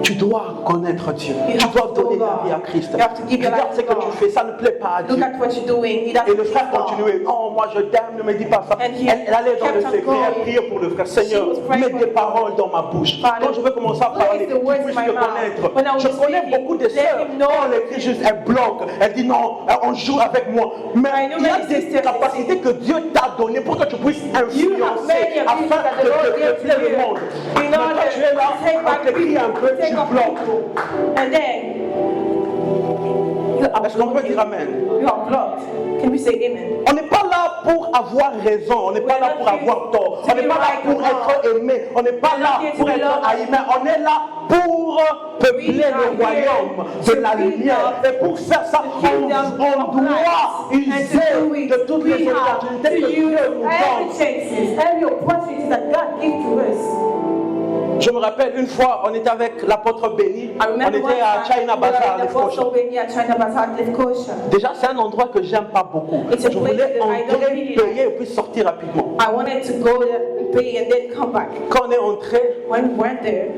[SPEAKER 1] Tu dois connaître Dieu.
[SPEAKER 2] You
[SPEAKER 1] Tu
[SPEAKER 2] have
[SPEAKER 1] dois
[SPEAKER 2] to
[SPEAKER 1] donner
[SPEAKER 2] know
[SPEAKER 1] ta
[SPEAKER 2] God.
[SPEAKER 1] vie à Christ.
[SPEAKER 2] You have to give your
[SPEAKER 1] Regarde
[SPEAKER 2] life
[SPEAKER 1] ce
[SPEAKER 2] to
[SPEAKER 1] que tu
[SPEAKER 2] God.
[SPEAKER 1] fais, ça ne plaît pas à Dieu.
[SPEAKER 2] Look at what you're doing. He
[SPEAKER 1] Et
[SPEAKER 2] doesn't
[SPEAKER 1] le frère
[SPEAKER 2] please God.
[SPEAKER 1] continuait, non, moi je t'aime, ne me dis pas ça.
[SPEAKER 2] And he
[SPEAKER 1] Elle allait dans le
[SPEAKER 2] kept on
[SPEAKER 1] secret, elle
[SPEAKER 2] going.
[SPEAKER 1] priait pour le frère. Seigneur,
[SPEAKER 2] She was praying
[SPEAKER 1] mets
[SPEAKER 2] for
[SPEAKER 1] des
[SPEAKER 2] him.
[SPEAKER 1] paroles dans ma bouche.
[SPEAKER 2] Father,
[SPEAKER 1] Quand je vais commencer à
[SPEAKER 2] place
[SPEAKER 1] parler,
[SPEAKER 2] the
[SPEAKER 1] tu
[SPEAKER 2] words
[SPEAKER 1] puisses
[SPEAKER 2] in my
[SPEAKER 1] me
[SPEAKER 2] mouth.
[SPEAKER 1] connaître.
[SPEAKER 2] When I was
[SPEAKER 1] Je connais
[SPEAKER 2] speaking,
[SPEAKER 1] beaucoup de
[SPEAKER 2] let
[SPEAKER 1] sœurs,
[SPEAKER 2] him know.
[SPEAKER 1] quand elle écrit juste, elle bloque. Elle dit non, on joue avec moi. Mais
[SPEAKER 2] I know
[SPEAKER 1] il y a
[SPEAKER 2] many
[SPEAKER 1] des
[SPEAKER 2] sisters.
[SPEAKER 1] capacités que Dieu t'a données pour que tu puisses
[SPEAKER 2] You have
[SPEAKER 1] influencer
[SPEAKER 2] many abilities
[SPEAKER 1] afin
[SPEAKER 2] that the
[SPEAKER 1] de
[SPEAKER 2] Lord gave to
[SPEAKER 1] plaire le
[SPEAKER 2] you.
[SPEAKER 1] monde.
[SPEAKER 2] In
[SPEAKER 1] Mais
[SPEAKER 2] order
[SPEAKER 1] quand tu es là,
[SPEAKER 2] to take
[SPEAKER 1] on
[SPEAKER 2] back
[SPEAKER 1] t'écrit un peu,
[SPEAKER 2] people,
[SPEAKER 1] tu
[SPEAKER 2] take off
[SPEAKER 1] bloques.
[SPEAKER 2] people. And then you are
[SPEAKER 1] Est-ce qu'on peut dire
[SPEAKER 2] blocked.
[SPEAKER 1] amen?
[SPEAKER 2] You are blocked. Can we say amen?
[SPEAKER 1] On n'est pas là pour avoir raison, on n'est pas là pour avoir tort, on n'est pas là pour être aimé, on n'est pas là pour être haï, mais on est là pour peupler le royaume de la lumière. Et pour faire ça, on doit user de toutes les opportunités que Dieu nous donne.
[SPEAKER 2] Every opportunity that God gives to us.
[SPEAKER 1] Je me rappelle une fois, on était avec l'apôtre Béni, on était à China Bazaar, Lefkocha. Déjà, c'est un endroit que j'aime pas beaucoup. Je voulais entrer, payer et puis sortir rapidement.
[SPEAKER 2] I wanted to go there and pay and then come back.
[SPEAKER 1] Quand on est entré,
[SPEAKER 2] When we went there,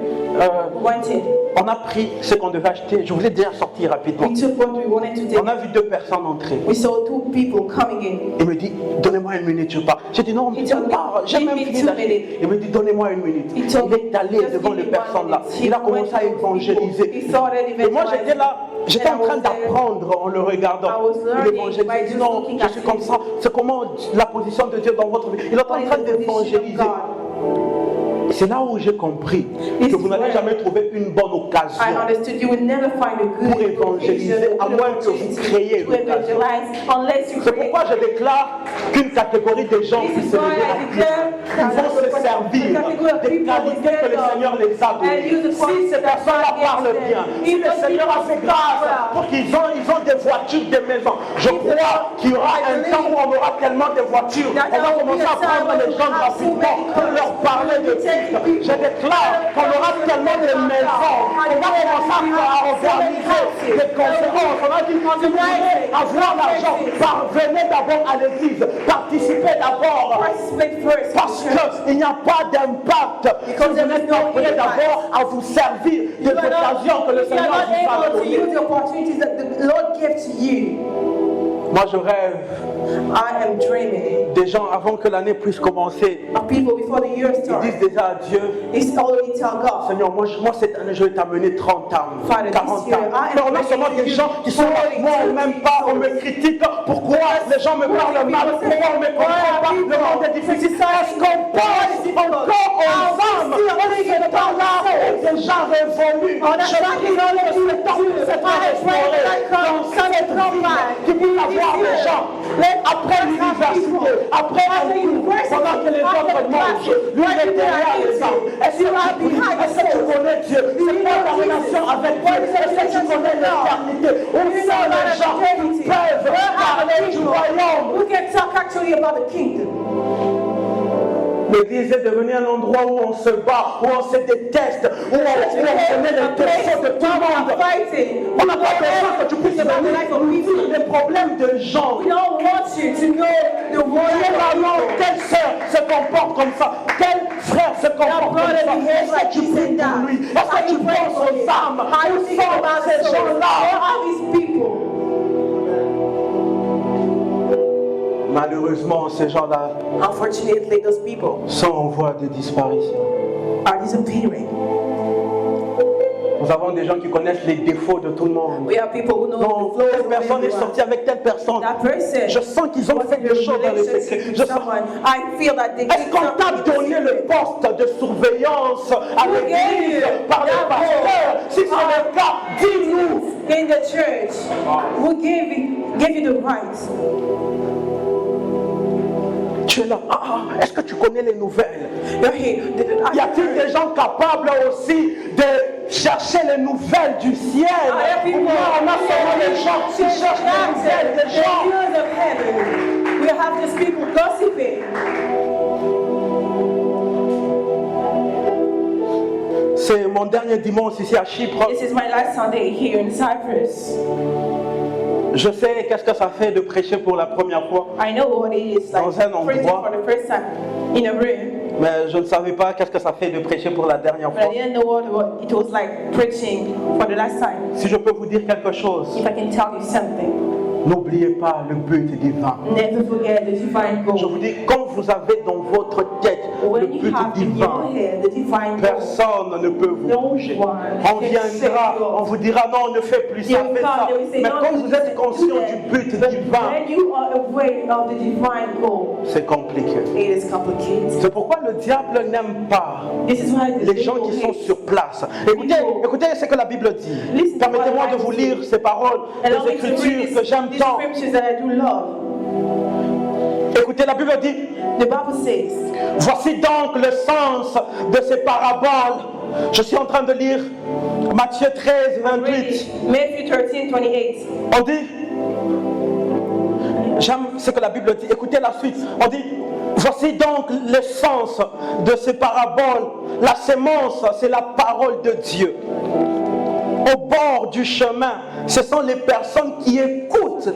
[SPEAKER 1] on a pris ce qu'on devait acheter. Je voulais déjà sortir rapidement.
[SPEAKER 2] we took what we wanted to
[SPEAKER 1] On a
[SPEAKER 2] take.
[SPEAKER 1] vu 2 personnes entrer.
[SPEAKER 2] We saw 2 people coming in.
[SPEAKER 1] Il me dit, donnez-moi 1 minute, je pars. J'ai dit, non,
[SPEAKER 2] He
[SPEAKER 1] je
[SPEAKER 2] told me,
[SPEAKER 1] pars. J'ai
[SPEAKER 2] give
[SPEAKER 1] même
[SPEAKER 2] me
[SPEAKER 1] fini
[SPEAKER 2] 2
[SPEAKER 1] d'acheter.
[SPEAKER 2] minutes.
[SPEAKER 1] Il me dit, donnez-moi 1 minute.
[SPEAKER 2] He
[SPEAKER 1] Il
[SPEAKER 2] told me,
[SPEAKER 1] est allé
[SPEAKER 2] just
[SPEAKER 1] devant
[SPEAKER 2] give
[SPEAKER 1] les
[SPEAKER 2] me 1
[SPEAKER 1] personnes là.
[SPEAKER 2] minute.
[SPEAKER 1] Il a
[SPEAKER 2] He
[SPEAKER 1] commencé à
[SPEAKER 2] went to those people.
[SPEAKER 1] évangéliser.
[SPEAKER 2] He started
[SPEAKER 1] Et moi, j'étais
[SPEAKER 2] evangelizing.
[SPEAKER 1] là, j'étais en train
[SPEAKER 2] And I was there.
[SPEAKER 1] d'apprendre en le regardant.
[SPEAKER 2] I was learning
[SPEAKER 1] Il évangélise.
[SPEAKER 2] by
[SPEAKER 1] Il dit,
[SPEAKER 2] just
[SPEAKER 1] non,
[SPEAKER 2] looking
[SPEAKER 1] je
[SPEAKER 2] at
[SPEAKER 1] suis
[SPEAKER 2] him.
[SPEAKER 1] comme ça. C'est comment la position de Dieu dans votre vie. Il est en
[SPEAKER 2] What is
[SPEAKER 1] train
[SPEAKER 2] the position of
[SPEAKER 1] d'évangéliser.
[SPEAKER 2] God?
[SPEAKER 1] C'est là où j'ai compris que vous n'allez jamais trouver une bonne occasion
[SPEAKER 2] I understood you will never find a good
[SPEAKER 1] pour évangéliser, à moins que vous créiez
[SPEAKER 2] to
[SPEAKER 1] l'occasion.
[SPEAKER 2] evangelize unless you
[SPEAKER 1] C'est
[SPEAKER 2] create.
[SPEAKER 1] pourquoi je déclare qu'une catégorie de gens qui
[SPEAKER 2] This is
[SPEAKER 1] se
[SPEAKER 2] why I declare
[SPEAKER 1] ils vont se servir des qualités que le Seigneur les a données. Si ces personnes-là parlent bien, si le Seigneur a fait grâce pour qu'ils ont des voitures, des maisons, je crois qu'il y aura un temps où on aura tellement de voitures, on va commencer à prendre les gens rapidement pour leur parler de Christ. Je déclare qu'on aura tellement de maisons, on va commencer à organiser des conférences. On a dit, si vous voulez avoir l'argent, parvenez d'abord à l'église, participez d'abord. Parce qu'il n'y a pas d'impact si vous n'êtes pas prêt d'abord à vous servir des occasions que le Seigneur vous a données. Moi je rêve
[SPEAKER 2] I am dreaming
[SPEAKER 1] des gens avant que l'année puisse commencer.
[SPEAKER 2] of people before the year
[SPEAKER 1] Ils
[SPEAKER 2] starts.
[SPEAKER 1] disent déjà à Dieu,
[SPEAKER 2] They already tell God,
[SPEAKER 1] Seigneur, moi cette année je vais t'amener 30 âmes,
[SPEAKER 2] Father,
[SPEAKER 1] 40
[SPEAKER 2] this year,
[SPEAKER 1] âmes.
[SPEAKER 2] I am
[SPEAKER 1] Mais on a seulement des gens qui sont là, moi on m'aime pas, on me critique. Pourquoi les gens me parlent mal? Pourquoi on me comprend pas? Le monde est difficile. Est-ce qu'on pense encore aux âmes? C'est pas là où des gens révolus. Je prie que le temps pour cette restaurée dans cette vie qui puisse avoir des gens après l'université, après un cours, pendant que les autres mangent. Lui, il était derrière les âmes. Est-ce que tu connais Dieu? C'est quoi ta relation avec Dieu? Est-ce que tu connais l'éternité? Où sont les gens qui peuvent parler du royaume?
[SPEAKER 2] who can talk actually about the kingdom?
[SPEAKER 1] L'église est devenue un endroit où on se bat, où on se déteste, où on connaît les défauts de tout le monde. On n'a pas besoin que tu puisses venir des problèmes de gens.
[SPEAKER 2] We don't want you to know the
[SPEAKER 1] Généralement,
[SPEAKER 2] word.
[SPEAKER 1] telle sœur se comporte comme ça, tel frère se comporte comme ça. Est-ce que tu pries pour lui? Est-ce que tu penses aux âmes? Où sont ces gens-là? Malheureusement, ces gens-là
[SPEAKER 2] Unfortunately, those people
[SPEAKER 1] sont en voie de disparition.
[SPEAKER 2] are disappearing.
[SPEAKER 1] Nous avons des gens qui connaissent les défauts de tout le monde.
[SPEAKER 2] We have people who know
[SPEAKER 1] Non,
[SPEAKER 2] the flow
[SPEAKER 1] telle
[SPEAKER 2] of
[SPEAKER 1] personne est sortie avec telle personne.
[SPEAKER 2] that person.
[SPEAKER 1] Je sens qu'ils ont fait des choses dans le secret.
[SPEAKER 2] Relationship
[SPEAKER 1] Je
[SPEAKER 2] with
[SPEAKER 1] sens-
[SPEAKER 2] someone. I feel that they
[SPEAKER 1] Est-ce qu'on t'a donné le poste de surveillance à l'église par le pasteur? Si c'est le cas, dis-nous.
[SPEAKER 2] in the church who gave you the right.
[SPEAKER 1] Tu es là. Est-ce que tu connais les nouvelles?
[SPEAKER 2] You're here.
[SPEAKER 1] Y a-t-il des gens capables aussi de chercher les nouvelles du ciel? Ou bien on a seulement les gens qui cherchent les nouvelles des gens?
[SPEAKER 2] of heaven. We have these people gossiping.
[SPEAKER 1] C'est mon dernier dimanche ici à Chypre.
[SPEAKER 2] This is my last Sunday here in Cyprus.
[SPEAKER 1] Je sais qu'est-ce que ça fait de prêcher pour la première fois.
[SPEAKER 2] I know what it is like
[SPEAKER 1] Dans un
[SPEAKER 2] preaching
[SPEAKER 1] endroit
[SPEAKER 2] for the first time in a room
[SPEAKER 1] Mais je ne savais pas qu'est-ce que ça fait de prêcher pour la dernière
[SPEAKER 2] But I
[SPEAKER 1] fois.
[SPEAKER 2] didn't know what it was like preaching for the last time.
[SPEAKER 1] Si je peux vous dire quelque chose,
[SPEAKER 2] If I can tell you something,
[SPEAKER 1] n'oubliez pas le but divin.
[SPEAKER 2] never forget the divine
[SPEAKER 1] Je vous
[SPEAKER 2] goal.
[SPEAKER 1] dis, quand vous avez dans votre tête le
[SPEAKER 2] When you
[SPEAKER 1] but
[SPEAKER 2] have in
[SPEAKER 1] divin,
[SPEAKER 2] your head the divine goal,
[SPEAKER 1] personne ne peut vous
[SPEAKER 2] no
[SPEAKER 1] bouger.
[SPEAKER 2] one
[SPEAKER 1] On
[SPEAKER 2] can
[SPEAKER 1] viendra,
[SPEAKER 2] shake you
[SPEAKER 1] on
[SPEAKER 2] off.
[SPEAKER 1] vous dira non, ne fais plus ça,
[SPEAKER 2] They will
[SPEAKER 1] fais
[SPEAKER 2] come,
[SPEAKER 1] ça.
[SPEAKER 2] they will say,
[SPEAKER 1] Mais
[SPEAKER 2] no,
[SPEAKER 1] quand vous êtes
[SPEAKER 2] do
[SPEAKER 1] conscient
[SPEAKER 2] that.
[SPEAKER 1] du but
[SPEAKER 2] But
[SPEAKER 1] divin,
[SPEAKER 2] when you are aware of the divine goal,
[SPEAKER 1] c'est compliqué.
[SPEAKER 2] it is complicated.
[SPEAKER 1] C'est pourquoi le diable n'aime pas
[SPEAKER 2] This is why the
[SPEAKER 1] les gens qui sont
[SPEAKER 2] devil
[SPEAKER 1] sur place. Écoutez ce que la Bible dit.
[SPEAKER 2] Listen to
[SPEAKER 1] Permettez-moi
[SPEAKER 2] what
[SPEAKER 1] de
[SPEAKER 2] the
[SPEAKER 1] vous
[SPEAKER 2] Bible
[SPEAKER 1] lire
[SPEAKER 2] says.
[SPEAKER 1] ces paroles,
[SPEAKER 2] Allow
[SPEAKER 1] les
[SPEAKER 2] me to read
[SPEAKER 1] écritures que j'aime
[SPEAKER 2] these
[SPEAKER 1] tant.
[SPEAKER 2] scriptures that I do love.
[SPEAKER 1] Écoutez, la Bible dit,
[SPEAKER 2] The Bible says,
[SPEAKER 1] voici donc le sens de ces paraboles. Je suis en train de lire Matthieu 13, 28.
[SPEAKER 2] Matthew 13:28.
[SPEAKER 1] On dit, j'aime ce que la Bible dit, écoutez la suite. On dit, voici donc le sens de ces paraboles. La sémence, c'est la parole de Dieu. Au bord du chemin, ce sont les personnes qui écoutent,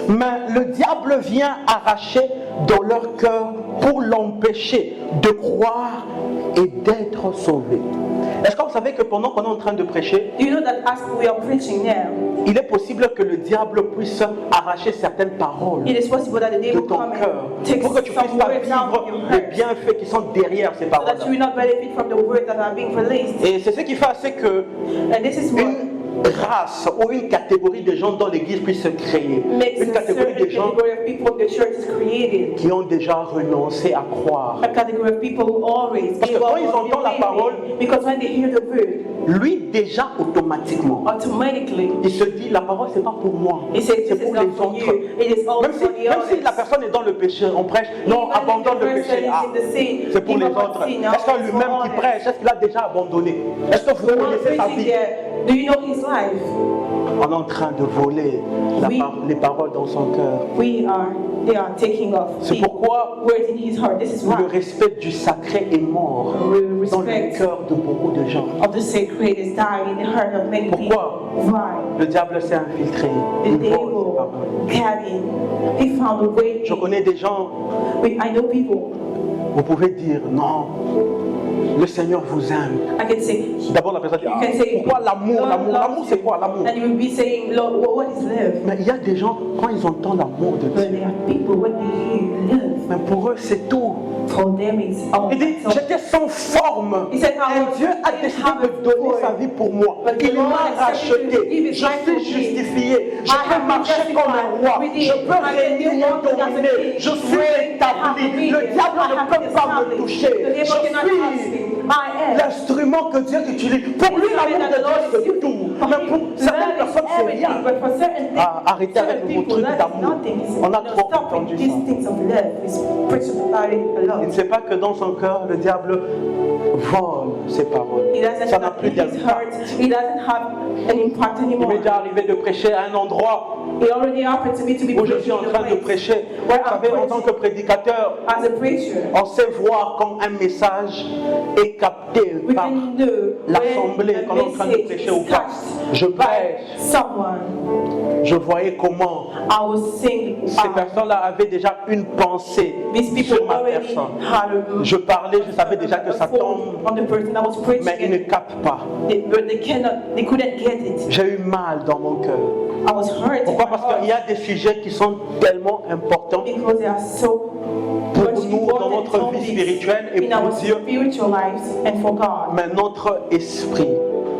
[SPEAKER 1] mais le diable vient arracher dans leur cœur pour l'empêcher de croire et d'être sauvé. Est-ce que vous savez que pendant qu'on est en train de prêcher,
[SPEAKER 2] Do you know that as we are preaching now,
[SPEAKER 1] il est possible que le diable puisse arracher certaines paroles
[SPEAKER 2] it is possible that the
[SPEAKER 1] de
[SPEAKER 2] devil
[SPEAKER 1] ton
[SPEAKER 2] come
[SPEAKER 1] cœur
[SPEAKER 2] and take
[SPEAKER 1] pour que tu puisses
[SPEAKER 2] some
[SPEAKER 1] pas
[SPEAKER 2] words out of
[SPEAKER 1] vivre
[SPEAKER 2] your
[SPEAKER 1] les
[SPEAKER 2] heart,
[SPEAKER 1] bienfaits qui sont derrière ces
[SPEAKER 2] so
[SPEAKER 1] paroles.
[SPEAKER 2] that you will not benefit from the words that are being released.
[SPEAKER 1] Et c'est ce qui fait assez que
[SPEAKER 2] And this is what
[SPEAKER 1] une race ou une catégorie de gens dans l'église puisse se créer.
[SPEAKER 2] makes
[SPEAKER 1] Une
[SPEAKER 2] a
[SPEAKER 1] catégorie
[SPEAKER 2] certain
[SPEAKER 1] de gens
[SPEAKER 2] category of people in the church is created.
[SPEAKER 1] qui ont déjà renoncé à croire.
[SPEAKER 2] A category of people who always
[SPEAKER 1] Parce que
[SPEAKER 2] give up
[SPEAKER 1] quand ils
[SPEAKER 2] on
[SPEAKER 1] entendent la
[SPEAKER 2] believing,
[SPEAKER 1] parole,
[SPEAKER 2] because when they hear the word,
[SPEAKER 1] Lui déjà automatiquement,
[SPEAKER 2] automatically
[SPEAKER 1] il se dit la parole c'est pas pour moi,
[SPEAKER 2] he says,
[SPEAKER 1] c'est
[SPEAKER 2] this is
[SPEAKER 1] pour les
[SPEAKER 2] not for
[SPEAKER 1] autres.
[SPEAKER 2] you, it is also
[SPEAKER 1] Même
[SPEAKER 2] for the
[SPEAKER 1] si la
[SPEAKER 2] others.
[SPEAKER 1] personne est dans le péché, on prêche, non,
[SPEAKER 2] Even if
[SPEAKER 1] abandonne
[SPEAKER 2] the
[SPEAKER 1] le
[SPEAKER 2] person
[SPEAKER 1] péché.
[SPEAKER 2] is
[SPEAKER 1] Ah,
[SPEAKER 2] in the sin,
[SPEAKER 1] c'est pour
[SPEAKER 2] give
[SPEAKER 1] les
[SPEAKER 2] up on
[SPEAKER 1] autres.
[SPEAKER 2] sin,
[SPEAKER 1] Est-ce que
[SPEAKER 2] it's
[SPEAKER 1] lui-même
[SPEAKER 2] for
[SPEAKER 1] qui
[SPEAKER 2] others.
[SPEAKER 1] prêche, est-ce qu'il a déjà abandonné? Est-ce que vous
[SPEAKER 2] The one
[SPEAKER 1] connaissez sa
[SPEAKER 2] preaching
[SPEAKER 1] vie?
[SPEAKER 2] there, do you know his life?
[SPEAKER 1] On est en train de voler
[SPEAKER 2] Oui.
[SPEAKER 1] les paroles dans son cœur.
[SPEAKER 2] They are taking off
[SPEAKER 1] C'est
[SPEAKER 2] the
[SPEAKER 1] pourquoi
[SPEAKER 2] words in his heart. This is
[SPEAKER 1] le
[SPEAKER 2] why
[SPEAKER 1] respect du sacré est mort
[SPEAKER 2] the
[SPEAKER 1] dans le
[SPEAKER 2] respect
[SPEAKER 1] cœur de beaucoup de gens.
[SPEAKER 2] of the sacred is dying in the heart of many
[SPEAKER 1] Pourquoi?
[SPEAKER 2] people. Why?
[SPEAKER 1] Le diable s'est infiltré.
[SPEAKER 2] The
[SPEAKER 1] Il vole ces
[SPEAKER 2] devil
[SPEAKER 1] paroles.
[SPEAKER 2] got in. He found a way
[SPEAKER 1] Je
[SPEAKER 2] in.
[SPEAKER 1] connais des gens,
[SPEAKER 2] I know people.
[SPEAKER 1] vous pouvez dire non, le Seigneur vous aime.
[SPEAKER 2] I can say,
[SPEAKER 1] D'abord la personne dit,
[SPEAKER 2] you
[SPEAKER 1] ah,
[SPEAKER 2] can say,
[SPEAKER 1] pourquoi l'amour?
[SPEAKER 2] Lord
[SPEAKER 1] L'amour,
[SPEAKER 2] loves
[SPEAKER 1] l'amour c'est quoi l'amour?
[SPEAKER 2] And you will be saying, Lord, what is love?
[SPEAKER 1] Mais il y a des gens, quand ils entendent l'amour de
[SPEAKER 2] But
[SPEAKER 1] Dieu,
[SPEAKER 2] there are people, when they hear love,
[SPEAKER 1] mais pour eux c'est tout.
[SPEAKER 2] for them it's all.
[SPEAKER 1] Il dit,
[SPEAKER 2] So
[SPEAKER 1] j'étais sans forme.
[SPEAKER 2] He said, I
[SPEAKER 1] Et
[SPEAKER 2] was-
[SPEAKER 1] Dieu a
[SPEAKER 2] I didn't
[SPEAKER 1] décidé
[SPEAKER 2] have a
[SPEAKER 1] de donner
[SPEAKER 2] form.
[SPEAKER 1] sa vie pour moi.
[SPEAKER 2] But the
[SPEAKER 1] Il
[SPEAKER 2] Lord
[SPEAKER 1] m'a
[SPEAKER 2] accepted to give
[SPEAKER 1] racheté.
[SPEAKER 2] his
[SPEAKER 1] Je
[SPEAKER 2] life for
[SPEAKER 1] suis
[SPEAKER 2] me.
[SPEAKER 1] justifié. Je
[SPEAKER 2] I
[SPEAKER 1] peux
[SPEAKER 2] have been
[SPEAKER 1] marcher comme un
[SPEAKER 2] justified
[SPEAKER 1] roi.
[SPEAKER 2] within.
[SPEAKER 1] Je peux
[SPEAKER 2] I can
[SPEAKER 1] régner
[SPEAKER 2] be
[SPEAKER 1] et
[SPEAKER 2] walking as a
[SPEAKER 1] dominer.
[SPEAKER 2] king.
[SPEAKER 1] Je suis
[SPEAKER 2] Reign, I have
[SPEAKER 1] établi. Le
[SPEAKER 2] dominion.
[SPEAKER 1] diable
[SPEAKER 2] I
[SPEAKER 1] ne
[SPEAKER 2] have
[SPEAKER 1] peut pas me
[SPEAKER 2] established.
[SPEAKER 1] toucher.
[SPEAKER 2] The devil
[SPEAKER 1] Je
[SPEAKER 2] cannot touch
[SPEAKER 1] suis
[SPEAKER 2] me. I am.
[SPEAKER 1] l'instrument que Dieu utilise. Pour lui, l'amour de Dieu, c'est tout. Mais pour certaines personnes, c'est rien.
[SPEAKER 2] But for certain things,
[SPEAKER 1] Ah, arrêtez avec
[SPEAKER 2] certain
[SPEAKER 1] vos
[SPEAKER 2] people,
[SPEAKER 1] trucs
[SPEAKER 2] that is
[SPEAKER 1] d'amour.
[SPEAKER 2] nothing.
[SPEAKER 1] On a
[SPEAKER 2] No,
[SPEAKER 1] trop
[SPEAKER 2] stop
[SPEAKER 1] entendu
[SPEAKER 2] with these
[SPEAKER 1] ça.
[SPEAKER 2] things of love. It's preached about it a
[SPEAKER 1] Il
[SPEAKER 2] lot.
[SPEAKER 1] ne sait pas que dans son cœur, le diable vole ses paroles.
[SPEAKER 2] He doesn't
[SPEAKER 1] Ça n'a
[SPEAKER 2] have
[SPEAKER 1] plus
[SPEAKER 2] in his
[SPEAKER 1] d'impact.
[SPEAKER 2] heart. He doesn't have an impact
[SPEAKER 1] Il
[SPEAKER 2] anymore.
[SPEAKER 1] m'est déjà arrivé de prêcher à un endroit
[SPEAKER 2] It already happened to me to be
[SPEAKER 1] où je suis
[SPEAKER 2] preaching
[SPEAKER 1] en
[SPEAKER 2] in a
[SPEAKER 1] train de
[SPEAKER 2] place
[SPEAKER 1] prêcher. Vous
[SPEAKER 2] where I'm
[SPEAKER 1] savez, en tant
[SPEAKER 2] preaching
[SPEAKER 1] que prédicateur,
[SPEAKER 2] as a preacher.
[SPEAKER 1] on sait voir quand un message est capté
[SPEAKER 2] We
[SPEAKER 1] par
[SPEAKER 2] can know
[SPEAKER 1] l'assemblée
[SPEAKER 2] when
[SPEAKER 1] quand on est en train de
[SPEAKER 2] message
[SPEAKER 1] prêcher
[SPEAKER 2] is
[SPEAKER 1] ou pas. Je
[SPEAKER 2] touched by
[SPEAKER 1] prêche,
[SPEAKER 2] someone.
[SPEAKER 1] je voyais comment
[SPEAKER 2] I was saying,
[SPEAKER 1] ces personnes-là avaient déjà une pensée
[SPEAKER 2] these people
[SPEAKER 1] sur ma
[SPEAKER 2] already
[SPEAKER 1] personne.
[SPEAKER 2] had a
[SPEAKER 1] Je parlais, je savais déjà que ça tombe,
[SPEAKER 2] on the person that was preaching,
[SPEAKER 1] mais ils ne captent pas.
[SPEAKER 2] but they couldn't get it.
[SPEAKER 1] J'ai eu mal dans mon cœur.
[SPEAKER 2] I was hurt.
[SPEAKER 1] Pourquoi? Parce qu'il y a des sujets qui sont tellement importants
[SPEAKER 2] Because they are so
[SPEAKER 1] pour
[SPEAKER 2] much
[SPEAKER 1] nous dans
[SPEAKER 2] important
[SPEAKER 1] notre vie
[SPEAKER 2] topics
[SPEAKER 1] spirituelle et
[SPEAKER 2] in our
[SPEAKER 1] pour Dieu.
[SPEAKER 2] spiritual lives and for God.
[SPEAKER 1] Mais notre esprit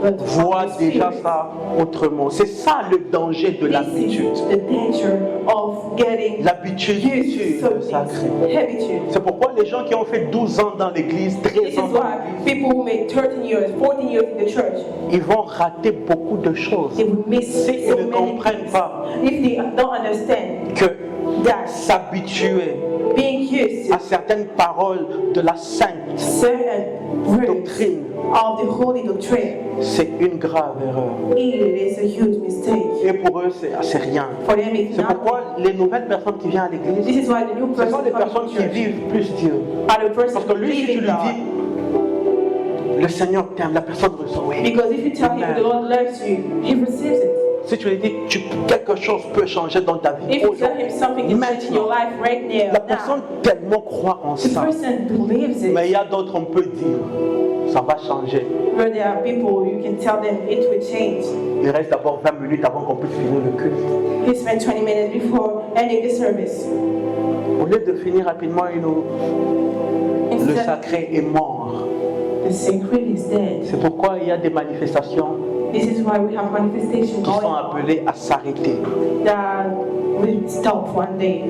[SPEAKER 2] But
[SPEAKER 1] voit
[SPEAKER 2] our
[SPEAKER 1] déjà
[SPEAKER 2] spirit,
[SPEAKER 1] ça autrement. C'est ça le danger de
[SPEAKER 2] this
[SPEAKER 1] l'habitude.
[SPEAKER 2] is the danger of getting
[SPEAKER 1] L'habitude
[SPEAKER 2] used to
[SPEAKER 1] tue le sacré.
[SPEAKER 2] something. Habitude.
[SPEAKER 1] C'est pourquoi les gens qui ont fait 12 ans dans l'église,
[SPEAKER 2] This
[SPEAKER 1] 13
[SPEAKER 2] is
[SPEAKER 1] ans dans
[SPEAKER 2] why
[SPEAKER 1] l'église,
[SPEAKER 2] people who make 13 years, 14 years in the church,
[SPEAKER 1] ils vont rater beaucoup de choses.
[SPEAKER 2] they will miss
[SPEAKER 1] S'ils
[SPEAKER 2] so
[SPEAKER 1] ne
[SPEAKER 2] many
[SPEAKER 1] comprennent
[SPEAKER 2] things.
[SPEAKER 1] pas
[SPEAKER 2] If they don't understand
[SPEAKER 1] que
[SPEAKER 2] that
[SPEAKER 1] s'habituer
[SPEAKER 2] being used
[SPEAKER 1] à
[SPEAKER 2] to
[SPEAKER 1] certaines paroles de la sainte
[SPEAKER 2] certain words
[SPEAKER 1] doctrine,
[SPEAKER 2] of the holy doctrine,
[SPEAKER 1] c'est une grave erreur.
[SPEAKER 2] it is a huge mistake.
[SPEAKER 1] Et pour eux, c'est rien.
[SPEAKER 2] For them, it's
[SPEAKER 1] C'est
[SPEAKER 2] nothing.
[SPEAKER 1] pourquoi les nouvelles personnes qui viennent à
[SPEAKER 2] This
[SPEAKER 1] l'église,
[SPEAKER 2] is why the new
[SPEAKER 1] ce sont
[SPEAKER 2] person
[SPEAKER 1] les
[SPEAKER 2] coming
[SPEAKER 1] personnes
[SPEAKER 2] to
[SPEAKER 1] qui
[SPEAKER 2] church
[SPEAKER 1] vivent plus Dieu.
[SPEAKER 2] are the person
[SPEAKER 1] Parce que lui, si tu
[SPEAKER 2] believing
[SPEAKER 1] lui
[SPEAKER 2] God.
[SPEAKER 1] dis, le Seigneur t'aime, la personne reçoit. Oui.
[SPEAKER 2] Because if you tell him
[SPEAKER 1] Amen.
[SPEAKER 2] the Lord loves you, he receives it.
[SPEAKER 1] si tu lui dis quelque chose peut changer dans ta vie
[SPEAKER 2] If you tell him something can change in your
[SPEAKER 1] maintenant,
[SPEAKER 2] life right now,
[SPEAKER 1] la personne tellement croit en
[SPEAKER 2] the
[SPEAKER 1] ça.
[SPEAKER 2] person believes it.
[SPEAKER 1] Mais il y a d'autres, on peut dire, ça va changer.
[SPEAKER 2] Where there are people, you can tell them it will change.
[SPEAKER 1] Il reste d'abord 20 minutes avant qu'on puisse finir le culte.
[SPEAKER 2] He spent 20 minutes before ending the service.
[SPEAKER 1] Au lieu de finir rapidement, le
[SPEAKER 2] Instead,
[SPEAKER 1] sacré est mort.
[SPEAKER 2] the sacred is dead.
[SPEAKER 1] C'est pourquoi il y a des manifestations
[SPEAKER 2] This is why we have manifestations
[SPEAKER 1] qui sont
[SPEAKER 2] going on
[SPEAKER 1] appelées à s'arrêter
[SPEAKER 2] that will stop one day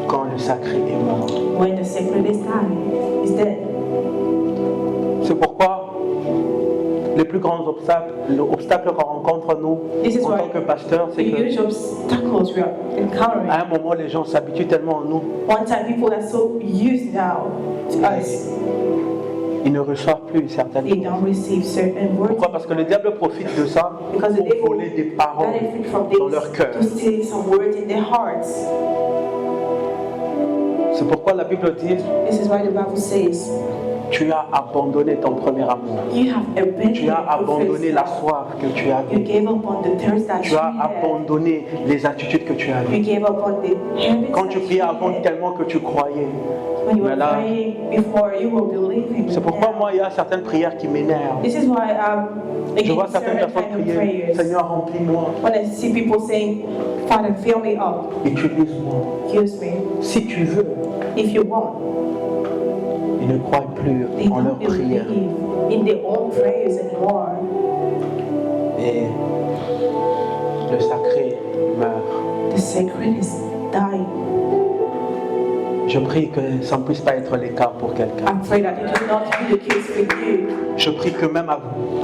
[SPEAKER 1] quand le sacré est mort.
[SPEAKER 2] when the sacred is dying, is dead.
[SPEAKER 1] C'est pourquoi les plus grands l'obstacle qu'on rencontre nous
[SPEAKER 2] This is
[SPEAKER 1] en
[SPEAKER 2] why
[SPEAKER 1] tant que pasteur,
[SPEAKER 2] The
[SPEAKER 1] c'est que
[SPEAKER 2] huge obstacles we are encountering.
[SPEAKER 1] à un moment les gens s'habituent tellement à nous,
[SPEAKER 2] One time, people are so used now to us,
[SPEAKER 1] ils ne reçoivent plus certaines
[SPEAKER 2] they
[SPEAKER 1] choses.
[SPEAKER 2] don't receive certain words.
[SPEAKER 1] Pourquoi? Parce que le diable profite de ça
[SPEAKER 2] Because the
[SPEAKER 1] pour
[SPEAKER 2] devil
[SPEAKER 1] voler des paroles
[SPEAKER 2] benefit from
[SPEAKER 1] dans leur cœur.
[SPEAKER 2] this to steal some words in their hearts.
[SPEAKER 1] C'est pourquoi la Bible dit,
[SPEAKER 2] This is why the Bible says,
[SPEAKER 1] tu as abandonné ton premier amour.
[SPEAKER 2] you have abandoned
[SPEAKER 1] Tu as
[SPEAKER 2] your
[SPEAKER 1] abandonné
[SPEAKER 2] first
[SPEAKER 1] la
[SPEAKER 2] love.
[SPEAKER 1] soif que tu
[SPEAKER 2] You
[SPEAKER 1] avais.
[SPEAKER 2] gave up on the thirst that
[SPEAKER 1] Tu
[SPEAKER 2] you
[SPEAKER 1] as
[SPEAKER 2] had.
[SPEAKER 1] abandonné les attitudes que tu
[SPEAKER 2] You
[SPEAKER 1] avais.
[SPEAKER 2] gave up on the habits
[SPEAKER 1] Quand tu
[SPEAKER 2] that
[SPEAKER 1] priais
[SPEAKER 2] you
[SPEAKER 1] avant
[SPEAKER 2] had.
[SPEAKER 1] tellement que tu croyais.
[SPEAKER 2] When you
[SPEAKER 1] Mais
[SPEAKER 2] were
[SPEAKER 1] là,
[SPEAKER 2] praying before, you were believing.
[SPEAKER 1] c'est pourquoi
[SPEAKER 2] now.
[SPEAKER 1] moi il y a certaines prières qui m'énervent.
[SPEAKER 2] This is why
[SPEAKER 1] Je vois
[SPEAKER 2] against
[SPEAKER 1] certaines
[SPEAKER 2] certain
[SPEAKER 1] personnes
[SPEAKER 2] kind of
[SPEAKER 1] prier,
[SPEAKER 2] prayers.
[SPEAKER 1] Seigneur remplis-moi,
[SPEAKER 2] When I see people saying, Father, fill me up,
[SPEAKER 1] utilise-moi.
[SPEAKER 2] use me,
[SPEAKER 1] Si tu veux,
[SPEAKER 2] if you want.
[SPEAKER 1] ils ne croient plus
[SPEAKER 2] They
[SPEAKER 1] en leur
[SPEAKER 2] don't
[SPEAKER 1] prière.
[SPEAKER 2] believe in their own prayers anymore.
[SPEAKER 1] Et le sacré meurt.
[SPEAKER 2] The sacred is dying.
[SPEAKER 1] Je prie que ça ne puisse pas être le cas pour quelqu'un.
[SPEAKER 2] I pray that it will not be the case for you.
[SPEAKER 1] Je prie que même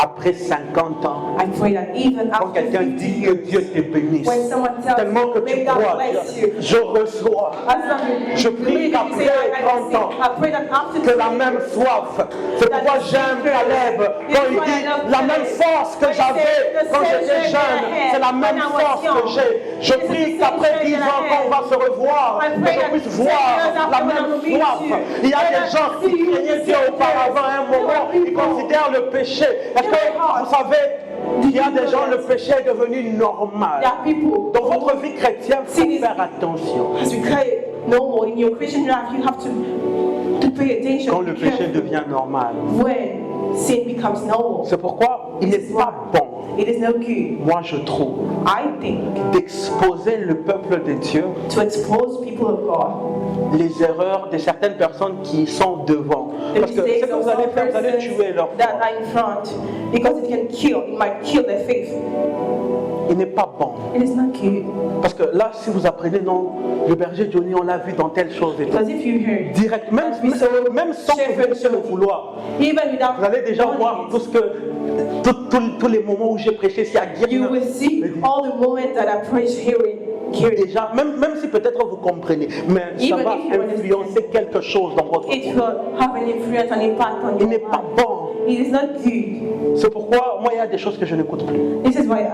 [SPEAKER 1] après 50 ans,
[SPEAKER 2] I pray that even
[SPEAKER 1] quand
[SPEAKER 2] after
[SPEAKER 1] quelqu'un
[SPEAKER 2] 50
[SPEAKER 1] dit que
[SPEAKER 2] years,
[SPEAKER 1] Dieu te bénisse,
[SPEAKER 2] when someone tells
[SPEAKER 1] tellement que
[SPEAKER 2] you,
[SPEAKER 1] tu
[SPEAKER 2] may God
[SPEAKER 1] crois,
[SPEAKER 2] bless you,
[SPEAKER 1] je reçois.
[SPEAKER 2] as long as
[SPEAKER 1] Je
[SPEAKER 2] you
[SPEAKER 1] prie
[SPEAKER 2] believe and you say,
[SPEAKER 1] qu'après
[SPEAKER 2] I
[SPEAKER 1] 30 ans,
[SPEAKER 2] I pray that after
[SPEAKER 1] que la
[SPEAKER 2] 20
[SPEAKER 1] même
[SPEAKER 2] years,
[SPEAKER 1] soif, c'est pourquoi j'aime Caleb, quand il dit la même force que j'avais quand j'étais jeune, c'est la même force que j'ai. Je prie qu'après 10 ans, quand on va se revoir, que je puisse voir la même soif. Il y a des gens qui craignaient Dieu auparavant, à un moment, ils considèrent le péché. Est-ce que vous savez, il y a des gens, le péché est devenu normal.
[SPEAKER 2] there are people,
[SPEAKER 1] Dans votre vie chrétienne, il faut faire attention.
[SPEAKER 2] as we call it normal, in your Christian life, you have to pay attention.
[SPEAKER 1] Quand le
[SPEAKER 2] be
[SPEAKER 1] péché
[SPEAKER 2] careful.
[SPEAKER 1] devient normal.
[SPEAKER 2] When sin becomes normal,
[SPEAKER 1] C'est pourquoi il n'est pas bon,
[SPEAKER 2] it is no good,
[SPEAKER 1] moi je trouve,
[SPEAKER 2] I think,
[SPEAKER 1] d'exposer le peuple de Dieu,
[SPEAKER 2] to expose people of God.
[SPEAKER 1] les erreurs de certaines personnes qui sont devant.
[SPEAKER 2] The
[SPEAKER 1] Parce que ce
[SPEAKER 2] mistakes
[SPEAKER 1] que
[SPEAKER 2] of
[SPEAKER 1] vous allez
[SPEAKER 2] some
[SPEAKER 1] faire, vous allez
[SPEAKER 2] persons
[SPEAKER 1] tuer leur
[SPEAKER 2] that
[SPEAKER 1] foi.
[SPEAKER 2] are in front, because it might kill their faith.
[SPEAKER 1] Il n'est pas bon.
[SPEAKER 2] It is not good.
[SPEAKER 1] Parce que là, si vous apprenez, non, le berger Johnny, on l'a vu dans telle chose et tout.
[SPEAKER 2] Because if you heard,
[SPEAKER 1] Direct, même sans que vous puissiez le vouloir,
[SPEAKER 2] even without
[SPEAKER 1] vous allez déjà
[SPEAKER 2] wanting
[SPEAKER 1] voir
[SPEAKER 2] it,
[SPEAKER 1] tout ce que, tous les moments où j'ai prêché, c'est à
[SPEAKER 2] you
[SPEAKER 1] guérir.
[SPEAKER 2] will see all the moments that I preach hearing.
[SPEAKER 1] Déjà, même si peut-être vous comprenez, mais ça
[SPEAKER 2] Even
[SPEAKER 1] va
[SPEAKER 2] if you
[SPEAKER 1] influencer quelque chose dans votre
[SPEAKER 2] It
[SPEAKER 1] vie.
[SPEAKER 2] will have an influence and impact on
[SPEAKER 1] Il
[SPEAKER 2] your
[SPEAKER 1] n'est pas
[SPEAKER 2] life.
[SPEAKER 1] bon.
[SPEAKER 2] It is not good.
[SPEAKER 1] C'est pourquoi, moi, il y a des choses que je n'écoute plus.
[SPEAKER 2] This is why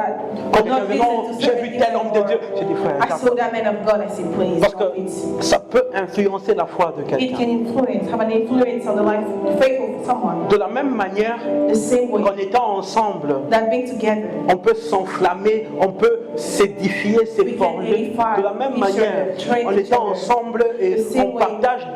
[SPEAKER 1] Quand
[SPEAKER 2] I not
[SPEAKER 1] quelqu'un dit, non,
[SPEAKER 2] listen to
[SPEAKER 1] j'ai
[SPEAKER 2] certain
[SPEAKER 1] vu
[SPEAKER 2] things
[SPEAKER 1] tel homme de Dieu,
[SPEAKER 2] anymore.
[SPEAKER 1] j'ai dit, frère,
[SPEAKER 2] I saw that man of God, I said, please
[SPEAKER 1] parce
[SPEAKER 2] stop
[SPEAKER 1] que
[SPEAKER 2] it.
[SPEAKER 1] ça peut influencer la foi de
[SPEAKER 2] It can
[SPEAKER 1] quelqu'un.
[SPEAKER 2] have an influence on the faith of someone.
[SPEAKER 1] De la même manière
[SPEAKER 2] The same way
[SPEAKER 1] qu'en étant ensemble,
[SPEAKER 2] that being together,
[SPEAKER 1] on peut s'enflammer, on peut s'édifier, s'efforger. De la même manière, en étant ensemble et on partage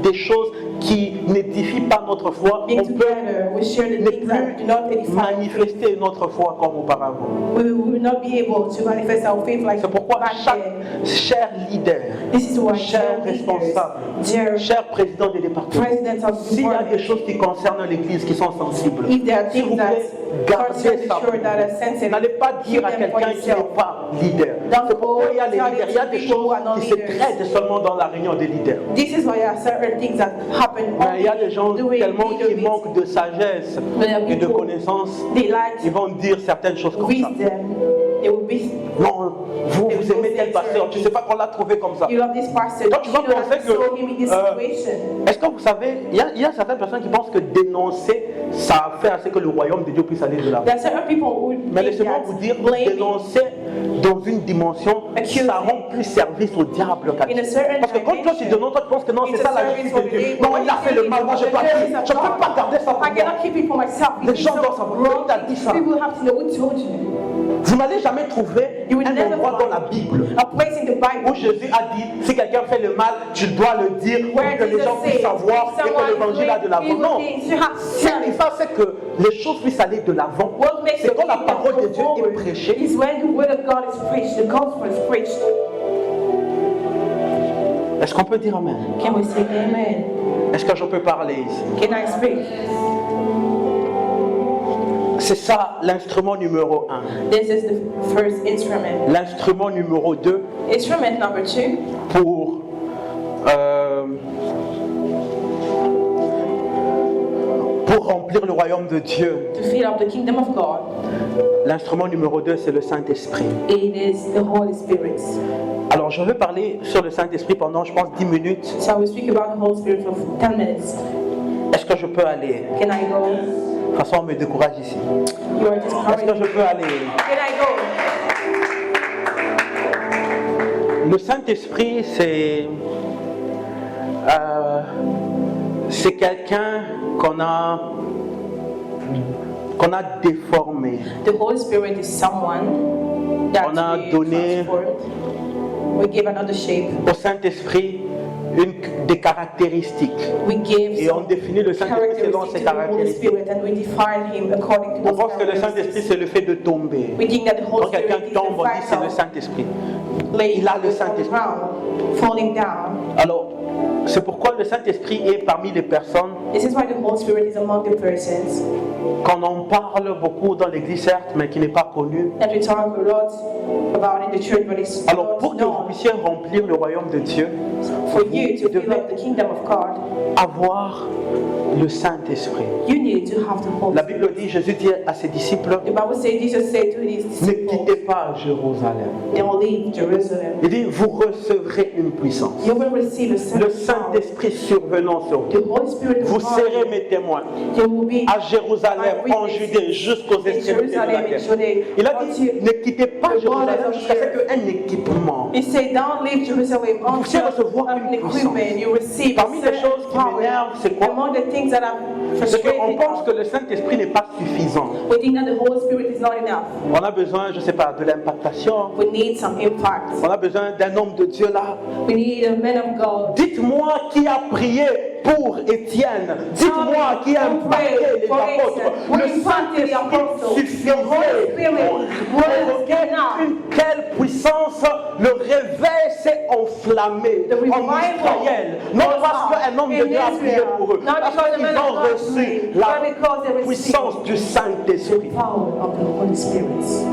[SPEAKER 1] des choses qui n'édifient pas notre foi,
[SPEAKER 2] being
[SPEAKER 1] on peut
[SPEAKER 2] together, we share the
[SPEAKER 1] ne
[SPEAKER 2] things that do
[SPEAKER 1] plus
[SPEAKER 2] not edify.
[SPEAKER 1] manifester notre foi comme auparavant.
[SPEAKER 2] We will not be able to manifest our faith like
[SPEAKER 1] C'est pourquoi
[SPEAKER 2] back
[SPEAKER 1] chaque
[SPEAKER 2] then.
[SPEAKER 1] cher leader,
[SPEAKER 2] This is why
[SPEAKER 1] cher
[SPEAKER 2] dear leaders,
[SPEAKER 1] responsable,
[SPEAKER 2] dear
[SPEAKER 1] cher président des départements,
[SPEAKER 2] presidents of
[SPEAKER 1] s'il y a des
[SPEAKER 2] departments,
[SPEAKER 1] choses qui concernent l'Église qui sont sensibles,
[SPEAKER 2] if there are
[SPEAKER 1] s'il vous
[SPEAKER 2] things that
[SPEAKER 1] plaît, gardez
[SPEAKER 2] concern
[SPEAKER 1] ça.
[SPEAKER 2] the church that are sensitive,
[SPEAKER 1] N'allez pas dire à
[SPEAKER 2] keep them for
[SPEAKER 1] quelqu'un qui
[SPEAKER 2] yourself.
[SPEAKER 1] n'est pas leader.
[SPEAKER 2] Don't
[SPEAKER 1] C'est pourquoi il y a les
[SPEAKER 2] go
[SPEAKER 1] leaders. Il y a des
[SPEAKER 2] people who are
[SPEAKER 1] choses
[SPEAKER 2] not
[SPEAKER 1] qui se
[SPEAKER 2] leaders.
[SPEAKER 1] traitent seulement dans la réunion des leaders.
[SPEAKER 2] This is why there are certain things that happen
[SPEAKER 1] Mais il y a des gens
[SPEAKER 2] only
[SPEAKER 1] tellement
[SPEAKER 2] during
[SPEAKER 1] qui
[SPEAKER 2] leader
[SPEAKER 1] manquent de sagesse et de connaissances,
[SPEAKER 2] They like
[SPEAKER 1] ils vont dire certaines choses comme ça.
[SPEAKER 2] wisdom. They will be.
[SPEAKER 1] Non, vous aimez tel pasteur, tu ne sais pas qu'on l'a trouvé comme ça.
[SPEAKER 2] You love this pastor.
[SPEAKER 1] Donc tu vas
[SPEAKER 2] You know
[SPEAKER 1] penser
[SPEAKER 2] that you saw him in this
[SPEAKER 1] que,
[SPEAKER 2] situation.
[SPEAKER 1] est-ce que vous savez, il y a certaines personnes qui pensent que dénoncer, ça fait à ce que le royaume de Dieu puisse aller de l'avant.
[SPEAKER 2] There are certain people who
[SPEAKER 1] Mais
[SPEAKER 2] think
[SPEAKER 1] laissez-moi
[SPEAKER 2] that
[SPEAKER 1] vous dire,
[SPEAKER 2] blaming
[SPEAKER 1] dénoncer dans une dimension,
[SPEAKER 2] Accusing.
[SPEAKER 1] ça rend plus service au diable qu'à
[SPEAKER 2] In
[SPEAKER 1] Dieu.
[SPEAKER 2] a certain
[SPEAKER 1] Parce que quand toi tu
[SPEAKER 2] dimension,
[SPEAKER 1] dénonces, toi tu penses que non, c'est
[SPEAKER 2] it's
[SPEAKER 1] ça
[SPEAKER 2] a
[SPEAKER 1] la
[SPEAKER 2] service
[SPEAKER 1] justice
[SPEAKER 2] for
[SPEAKER 1] de
[SPEAKER 2] the
[SPEAKER 1] Dieu.
[SPEAKER 2] day.
[SPEAKER 1] Non, il a fait le mal, moi je ne peux pas garder ça pour
[SPEAKER 2] I
[SPEAKER 1] moi.
[SPEAKER 2] cannot keep it for myself.
[SPEAKER 1] Les gens doivent savoir, qui t'a dit ça?
[SPEAKER 2] People have to know who told you.
[SPEAKER 1] Vous Vous n'allez jamais trouver
[SPEAKER 2] You will
[SPEAKER 1] un
[SPEAKER 2] never
[SPEAKER 1] endroit dans la
[SPEAKER 2] find
[SPEAKER 1] Bible
[SPEAKER 2] a place in the
[SPEAKER 1] où
[SPEAKER 2] Bible
[SPEAKER 1] Jésus a dit, si quelqu'un fait le mal, tu dois le dire pour
[SPEAKER 2] where
[SPEAKER 1] que les
[SPEAKER 2] Jesus
[SPEAKER 1] gens puissent
[SPEAKER 2] said,
[SPEAKER 1] savoir
[SPEAKER 2] if
[SPEAKER 1] et que
[SPEAKER 2] someone
[SPEAKER 1] l'évangile a de
[SPEAKER 2] doing
[SPEAKER 1] l'avant.
[SPEAKER 2] evil
[SPEAKER 1] Non.
[SPEAKER 2] things, you have to
[SPEAKER 1] Ce
[SPEAKER 2] tell
[SPEAKER 1] qui
[SPEAKER 2] it.
[SPEAKER 1] fait que les choses puissent aller de l'avant,
[SPEAKER 2] What makes
[SPEAKER 1] c'est
[SPEAKER 2] the
[SPEAKER 1] quand la
[SPEAKER 2] kingdom
[SPEAKER 1] parole de
[SPEAKER 2] go
[SPEAKER 1] Dieu est
[SPEAKER 2] forward
[SPEAKER 1] prêchée.
[SPEAKER 2] is when the word of God is preached, the gospel is preached.
[SPEAKER 1] Est-ce qu'on peut dire Amen?
[SPEAKER 2] Can we say amen?
[SPEAKER 1] Est-ce que je peux parler ici?
[SPEAKER 2] Can I speak?
[SPEAKER 1] C'est ça l'instrument numéro 1.
[SPEAKER 2] This is the first instrument.
[SPEAKER 1] L'instrument numéro 2
[SPEAKER 2] Instrument number 2
[SPEAKER 1] pour remplir le royaume de Dieu.
[SPEAKER 2] to fill up the kingdom of God.
[SPEAKER 1] L'instrument numéro 2, c'est le Saint-Esprit.
[SPEAKER 2] It is the Holy Spirit.
[SPEAKER 1] Alors, je vais parler sur le Saint-Esprit pendant, je pense, 10 minutes.
[SPEAKER 2] So I will speak about the Holy Spirit for 10 minutes.
[SPEAKER 1] Est-ce que je peux aller?
[SPEAKER 2] Can I go?
[SPEAKER 1] De toute façon, on me décourage ici.
[SPEAKER 2] You are
[SPEAKER 1] Est-ce
[SPEAKER 2] discouraged.
[SPEAKER 1] que je peux aller?
[SPEAKER 2] Can I go?
[SPEAKER 1] Le Saint-Esprit, c'est quelqu'un qu'on a déformé.
[SPEAKER 2] The Holy Spirit is someone that
[SPEAKER 1] On a
[SPEAKER 2] we
[SPEAKER 1] donné-
[SPEAKER 2] transformed. We give another shape.
[SPEAKER 1] Au Saint-Esprit, des caractéristiques.
[SPEAKER 2] We give
[SPEAKER 1] Et on
[SPEAKER 2] some
[SPEAKER 1] définit le Saint-Esprit selon ses
[SPEAKER 2] characteristics to the Holy
[SPEAKER 1] caractéristiques.
[SPEAKER 2] Spirit and we define him according to
[SPEAKER 1] On
[SPEAKER 2] those
[SPEAKER 1] pense que le Saint-Esprit,
[SPEAKER 2] characteristics.
[SPEAKER 1] c'est le fait de tomber.
[SPEAKER 2] We think that the Holy
[SPEAKER 1] Quand quelqu'un
[SPEAKER 2] Spirit is
[SPEAKER 1] tombe, on dit
[SPEAKER 2] the
[SPEAKER 1] c'est le
[SPEAKER 2] fact of
[SPEAKER 1] Saint-Esprit.
[SPEAKER 2] laying
[SPEAKER 1] Il a le
[SPEAKER 2] on the
[SPEAKER 1] Saint-Esprit.
[SPEAKER 2] ground, falling down.
[SPEAKER 1] Alors, c'est pourquoi le Saint-Esprit est parmi les personnes
[SPEAKER 2] This is why the Holy Spirit is among the persons
[SPEAKER 1] qu'on en parle beaucoup dans l'Église, certes, mais qui n'est pas connu.
[SPEAKER 2] that we talk a lot about in the church, but it's
[SPEAKER 1] Alors,
[SPEAKER 2] not
[SPEAKER 1] pour que vous
[SPEAKER 2] known.
[SPEAKER 1] puissiez remplir le royaume de Dieu,
[SPEAKER 2] For you to
[SPEAKER 1] vous
[SPEAKER 2] fill up the
[SPEAKER 1] devez
[SPEAKER 2] kingdom of God,
[SPEAKER 1] avoir le Saint-Esprit.
[SPEAKER 2] you need to have the Holy
[SPEAKER 1] La
[SPEAKER 2] Spirit.
[SPEAKER 1] Bible dit, Jésus dit à ses disciples,
[SPEAKER 2] The Bible says Jesus said to his
[SPEAKER 1] ne
[SPEAKER 2] disciples,
[SPEAKER 1] quittez pas Jérusalem.
[SPEAKER 2] they will leave Jerusalem.
[SPEAKER 1] Il dit, vous recevrez une puissance.
[SPEAKER 2] You will receive a
[SPEAKER 1] Le
[SPEAKER 2] certain power.
[SPEAKER 1] Saint-Esprit survenant sur vous.
[SPEAKER 2] The Holy Spirit
[SPEAKER 1] Vous
[SPEAKER 2] will
[SPEAKER 1] serez
[SPEAKER 2] come.
[SPEAKER 1] mes témoins
[SPEAKER 2] You will be
[SPEAKER 1] à Jérusalem, en Judée, jusqu'aux
[SPEAKER 2] in
[SPEAKER 1] extrémités de la
[SPEAKER 2] Jerusalem, in
[SPEAKER 1] terre.
[SPEAKER 2] Judea.
[SPEAKER 1] Il a dit, ne quittez pas
[SPEAKER 2] the
[SPEAKER 1] Jérusalem
[SPEAKER 2] borders of
[SPEAKER 1] jusqu'à ce
[SPEAKER 2] the earth.
[SPEAKER 1] qu'un équipement.
[SPEAKER 2] He said, don't leave Jerusalem
[SPEAKER 1] Vous pouvez recevoir
[SPEAKER 2] until
[SPEAKER 1] une
[SPEAKER 2] an equipment. You receive
[SPEAKER 1] Parmi les choses qui m'énervent, c'est quoi?
[SPEAKER 2] Among the things that I'm
[SPEAKER 1] C'est qu'on
[SPEAKER 2] frustrated
[SPEAKER 1] pense que
[SPEAKER 2] of,
[SPEAKER 1] le Saint-Esprit n'est pas suffisant.
[SPEAKER 2] we think that the Holy Spirit is not enough.
[SPEAKER 1] On a besoin, je ne sais pas, de l'impactation.
[SPEAKER 2] We need some impact.
[SPEAKER 1] On a besoin d'un homme de Dieu là.
[SPEAKER 2] We need a man of God.
[SPEAKER 1] Dites-moi qui a prié pour Étienne. Dites-moi qui a impacté les apôtres. Le Saint-Esprit suffirait pour provoquer une telle puissance. Le réveil s'est enflammé en Israël. Non parce qu'un homme de Dieu a prié pour eux, parce qu'ils ont reçu la puissance du Saint-Esprit.
[SPEAKER 2] Power of the Holy Spirit.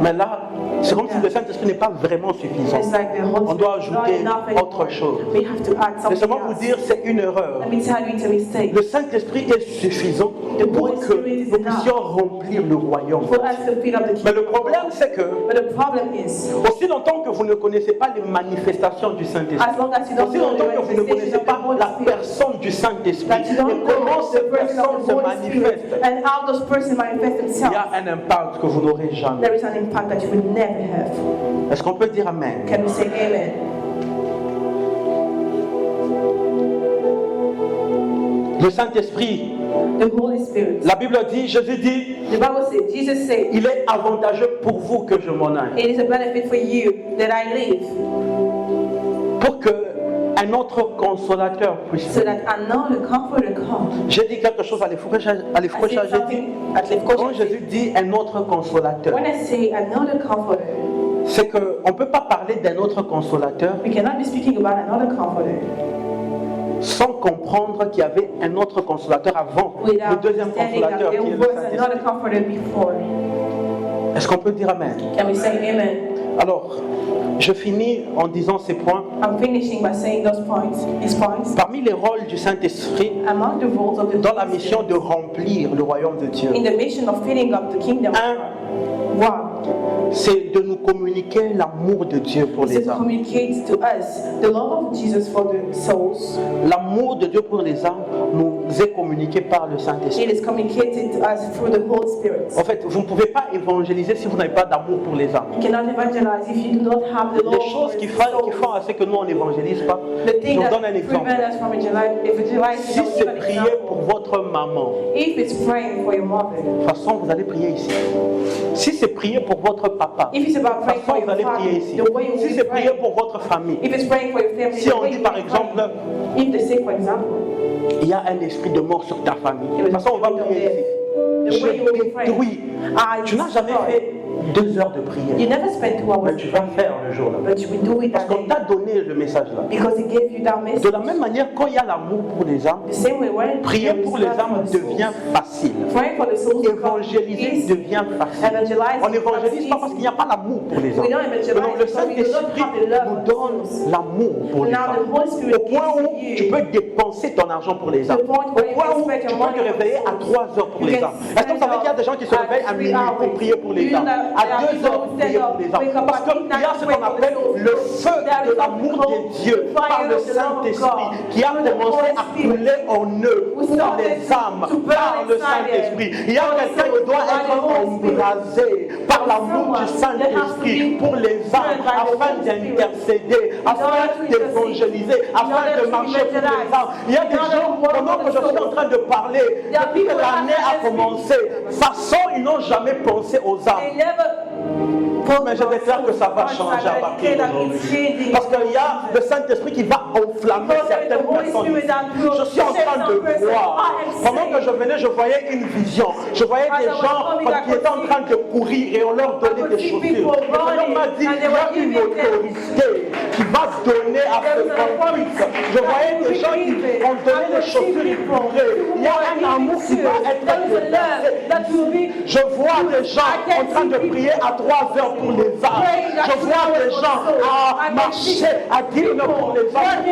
[SPEAKER 1] Mais là, c'est comme si le Saint-Esprit n'est pas vraiment suffisant.
[SPEAKER 2] It's like the Holy
[SPEAKER 1] On doit
[SPEAKER 2] Spirit is not
[SPEAKER 1] ajouter
[SPEAKER 2] enough anymore.
[SPEAKER 1] autre chose.
[SPEAKER 2] We have to add something
[SPEAKER 1] Laissez-moi vous
[SPEAKER 2] else.
[SPEAKER 1] dire, c'est une erreur.
[SPEAKER 2] Let me tell you, it's a mistake.
[SPEAKER 1] Le Saint-Esprit est suffisant pour que nous puissions remplir le royaume.
[SPEAKER 2] For us to fill up the
[SPEAKER 1] Mais
[SPEAKER 2] kingdom.
[SPEAKER 1] le problème, c'est que
[SPEAKER 2] But the problem is,
[SPEAKER 1] aussi longtemps que vous ne connaissez pas les manifestations du Saint-Esprit,
[SPEAKER 2] as long as you don't
[SPEAKER 1] aussi
[SPEAKER 2] know the
[SPEAKER 1] longtemps que vous ne
[SPEAKER 2] manifestation
[SPEAKER 1] connaissez
[SPEAKER 2] of the
[SPEAKER 1] pas
[SPEAKER 2] Holy
[SPEAKER 1] la
[SPEAKER 2] Spirit,
[SPEAKER 1] personne du Saint-Esprit
[SPEAKER 2] that you
[SPEAKER 1] et
[SPEAKER 2] don't
[SPEAKER 1] comment
[SPEAKER 2] know
[SPEAKER 1] cette
[SPEAKER 2] the person
[SPEAKER 1] personne
[SPEAKER 2] of
[SPEAKER 1] se
[SPEAKER 2] the Holy Spirit
[SPEAKER 1] manifeste,
[SPEAKER 2] and how those persons manifest
[SPEAKER 1] il y
[SPEAKER 2] themselves,
[SPEAKER 1] a un impact que vous n'aurez jamais.
[SPEAKER 2] there is an impact that you will never have.
[SPEAKER 1] Est-ce qu'on peut dire Amen?
[SPEAKER 2] Can we say amen?
[SPEAKER 1] Le Saint-Esprit,
[SPEAKER 2] The Holy Spirit.
[SPEAKER 1] la Bible dit, Jésus dit,
[SPEAKER 2] The Bible says, Jesus said,
[SPEAKER 1] il est avantageux pour vous que je m'en aille.
[SPEAKER 2] it is a benefit for you that I live,
[SPEAKER 1] Pour qu'un autre consolateur puisse
[SPEAKER 2] so
[SPEAKER 1] venir.
[SPEAKER 2] that another comforter comes.
[SPEAKER 1] J'ai dit quelque chose à l'Efrocha,
[SPEAKER 2] I said
[SPEAKER 1] j'ai dit,
[SPEAKER 2] something at
[SPEAKER 1] quand
[SPEAKER 2] Lefkocha.
[SPEAKER 1] Jésus dit un autre consolateur,
[SPEAKER 2] When I say another comforter,
[SPEAKER 1] c'est qu'on ne peut pas parler d'un autre consolateur
[SPEAKER 2] we cannot be speaking about another comforter
[SPEAKER 1] sans comprendre qu'il y avait un autre consolateur avant le
[SPEAKER 2] without
[SPEAKER 1] deuxième
[SPEAKER 2] understanding that
[SPEAKER 1] consolateur qui
[SPEAKER 2] there
[SPEAKER 1] est le
[SPEAKER 2] was
[SPEAKER 1] Saint-Esprit.
[SPEAKER 2] another comforter before.
[SPEAKER 1] Est-ce qu'on peut dire Amen?
[SPEAKER 2] Can we say amen?
[SPEAKER 1] Alors, je finis en disant ces points.
[SPEAKER 2] I'm finishing by saying these points.
[SPEAKER 1] Parmi les rôles du Saint-Esprit
[SPEAKER 2] Among the roles of the
[SPEAKER 1] dans la
[SPEAKER 2] Holy
[SPEAKER 1] mission
[SPEAKER 2] Spirit,
[SPEAKER 1] de remplir le royaume de Dieu.
[SPEAKER 2] in the mission of filling up the kingdom of
[SPEAKER 1] Un,
[SPEAKER 2] God. One,
[SPEAKER 1] c'est de nous communiquer l'amour de Dieu pour
[SPEAKER 2] It's
[SPEAKER 1] les
[SPEAKER 2] to
[SPEAKER 1] âmes.
[SPEAKER 2] communicate to us the love of Jesus for the souls.
[SPEAKER 1] L'amour de Dieu pour les âmes nous est communiqué par le Saint-Esprit.
[SPEAKER 2] It is communicated to us through the Holy Spirit.
[SPEAKER 1] En fait, vous ne pouvez pas évangéliser si vous n'avez pas d'amour pour les âmes.
[SPEAKER 2] You cannot evangelize if you do not have the love
[SPEAKER 1] Les choses
[SPEAKER 2] for
[SPEAKER 1] qui
[SPEAKER 2] the
[SPEAKER 1] font
[SPEAKER 2] souls.
[SPEAKER 1] assez que nous on n'évangélise pas.
[SPEAKER 2] The
[SPEAKER 1] Je
[SPEAKER 2] thing
[SPEAKER 1] vous
[SPEAKER 2] that
[SPEAKER 1] donne un exemple.
[SPEAKER 2] prevent us from evangelizing,
[SPEAKER 1] Si
[SPEAKER 2] I'll
[SPEAKER 1] c'est
[SPEAKER 2] give an
[SPEAKER 1] prier pour
[SPEAKER 2] example.
[SPEAKER 1] votre maman,
[SPEAKER 2] If it's praying for your mother,
[SPEAKER 1] de toute façon vous allez prier ici. Si c'est prier pour votre papa,
[SPEAKER 2] if it's about
[SPEAKER 1] de
[SPEAKER 2] praying
[SPEAKER 1] toute
[SPEAKER 2] for
[SPEAKER 1] façon vous
[SPEAKER 2] your
[SPEAKER 1] allez prier
[SPEAKER 2] father,
[SPEAKER 1] ici.
[SPEAKER 2] the way you
[SPEAKER 1] Si
[SPEAKER 2] will
[SPEAKER 1] c'est prier
[SPEAKER 2] pray.
[SPEAKER 1] pour votre famille,
[SPEAKER 2] If it's praying for your family,
[SPEAKER 1] si
[SPEAKER 2] the
[SPEAKER 1] on
[SPEAKER 2] way
[SPEAKER 1] dit
[SPEAKER 2] you
[SPEAKER 1] par
[SPEAKER 2] will
[SPEAKER 1] exemple,
[SPEAKER 2] pray. If they say, for example,
[SPEAKER 1] il y a un esprit de mort sur ta famille, de toute façon on va prier ici.
[SPEAKER 2] the way you will
[SPEAKER 1] Je
[SPEAKER 2] pray.
[SPEAKER 1] détruis. Tu n'as jamais fait 2 heures de
[SPEAKER 2] You
[SPEAKER 1] prière,
[SPEAKER 2] never spend 2 hours,
[SPEAKER 1] mais tu vas faire le jour là.
[SPEAKER 2] but you will do it
[SPEAKER 1] Parce
[SPEAKER 2] that
[SPEAKER 1] qu'on
[SPEAKER 2] day
[SPEAKER 1] t'a donné le message là.
[SPEAKER 2] because He gave you that
[SPEAKER 1] De
[SPEAKER 2] message.
[SPEAKER 1] la même manière, quand il y a l'amour pour les âmes,
[SPEAKER 2] The same way, when
[SPEAKER 1] prier
[SPEAKER 2] there is
[SPEAKER 1] pour les
[SPEAKER 2] love for
[SPEAKER 1] âmes
[SPEAKER 2] the souls,
[SPEAKER 1] devient facile.
[SPEAKER 2] praying for the souls becomes
[SPEAKER 1] Évangéliser
[SPEAKER 2] easy.
[SPEAKER 1] devient facile.
[SPEAKER 2] Evangelizing
[SPEAKER 1] On n'évangélise pas
[SPEAKER 2] becomes
[SPEAKER 1] parce qu'il n'y a pas l'amour pour les
[SPEAKER 2] We don't
[SPEAKER 1] âmes.
[SPEAKER 2] evangelize
[SPEAKER 1] Donc le
[SPEAKER 2] because we do not
[SPEAKER 1] Saint-Esprit
[SPEAKER 2] have the love
[SPEAKER 1] nous
[SPEAKER 2] for the
[SPEAKER 1] donne
[SPEAKER 2] souls.
[SPEAKER 1] l'amour pour les
[SPEAKER 2] Now the
[SPEAKER 1] âmes.
[SPEAKER 2] Holy Spirit
[SPEAKER 1] Au point où
[SPEAKER 2] gives
[SPEAKER 1] tu
[SPEAKER 2] you
[SPEAKER 1] peux dépenser ton argent pour les âmes.
[SPEAKER 2] the point
[SPEAKER 1] Au
[SPEAKER 2] where you
[SPEAKER 1] point
[SPEAKER 2] can
[SPEAKER 1] où
[SPEAKER 2] spend
[SPEAKER 1] tu
[SPEAKER 2] your
[SPEAKER 1] peux
[SPEAKER 2] money
[SPEAKER 1] te
[SPEAKER 2] on
[SPEAKER 1] réveiller à
[SPEAKER 2] souls.
[SPEAKER 1] 3 heures pour
[SPEAKER 2] You
[SPEAKER 1] les
[SPEAKER 2] can
[SPEAKER 1] âmes. Est-ce que vous savez qu'il y a des gens qui se
[SPEAKER 2] stand
[SPEAKER 1] réveillent à
[SPEAKER 2] up
[SPEAKER 1] minuit
[SPEAKER 2] at 3
[SPEAKER 1] pour prier pour les
[SPEAKER 2] You know
[SPEAKER 1] âmes,
[SPEAKER 2] that
[SPEAKER 1] à
[SPEAKER 2] there are
[SPEAKER 1] 2 heures
[SPEAKER 2] people
[SPEAKER 1] pour
[SPEAKER 2] who
[SPEAKER 1] prier
[SPEAKER 2] stand
[SPEAKER 1] pour
[SPEAKER 2] up,
[SPEAKER 1] les âmes?
[SPEAKER 2] wake up
[SPEAKER 1] Parce
[SPEAKER 2] at
[SPEAKER 1] qu'il y a
[SPEAKER 2] midnight
[SPEAKER 1] ce
[SPEAKER 2] to
[SPEAKER 1] qu'on
[SPEAKER 2] pray for the
[SPEAKER 1] appelle
[SPEAKER 2] souls.
[SPEAKER 1] le feu
[SPEAKER 2] There
[SPEAKER 1] de
[SPEAKER 2] is
[SPEAKER 1] l'amour
[SPEAKER 2] something
[SPEAKER 1] de Dieu
[SPEAKER 2] called
[SPEAKER 1] par
[SPEAKER 2] fire
[SPEAKER 1] le
[SPEAKER 2] of the love of
[SPEAKER 1] Saint-Esprit
[SPEAKER 2] God.
[SPEAKER 1] qui a commencé à couler en eux pour les âmes par le Saint-Esprit. Il y a quelqu'un qui doit être embrasé par l'amour du Saint-Esprit pour les âmes afin d'intercéder, afin d'évangéliser, afin de marcher pour les âmes. Il y a des gens, pendant que je suis en train de parler, depuis que l'année a commencé, façon, ils n'ont jamais pensé aux âmes. Mais je déclare que ça va changer à partir d'aujourd'hui. Parce qu'il y a le Saint-Esprit qui va enflammer certaines personnes. Je suis en train de voir. Pendant que je venais, je voyais une vision. Je voyais des gens qui étaient en train de courir et on leur donnait des chaussures. Le Seigneur m'a dit, il y a une autorité qui va donner à ce qu'on puisse. Je voyais des gens qui ont donné des chaussures et couraient. Il y a un amour qui va être déversé. Je vois des gens en train de prier à 3 heures pour les âmes. Je vois des gens à marcher, à dire non pour les âmes.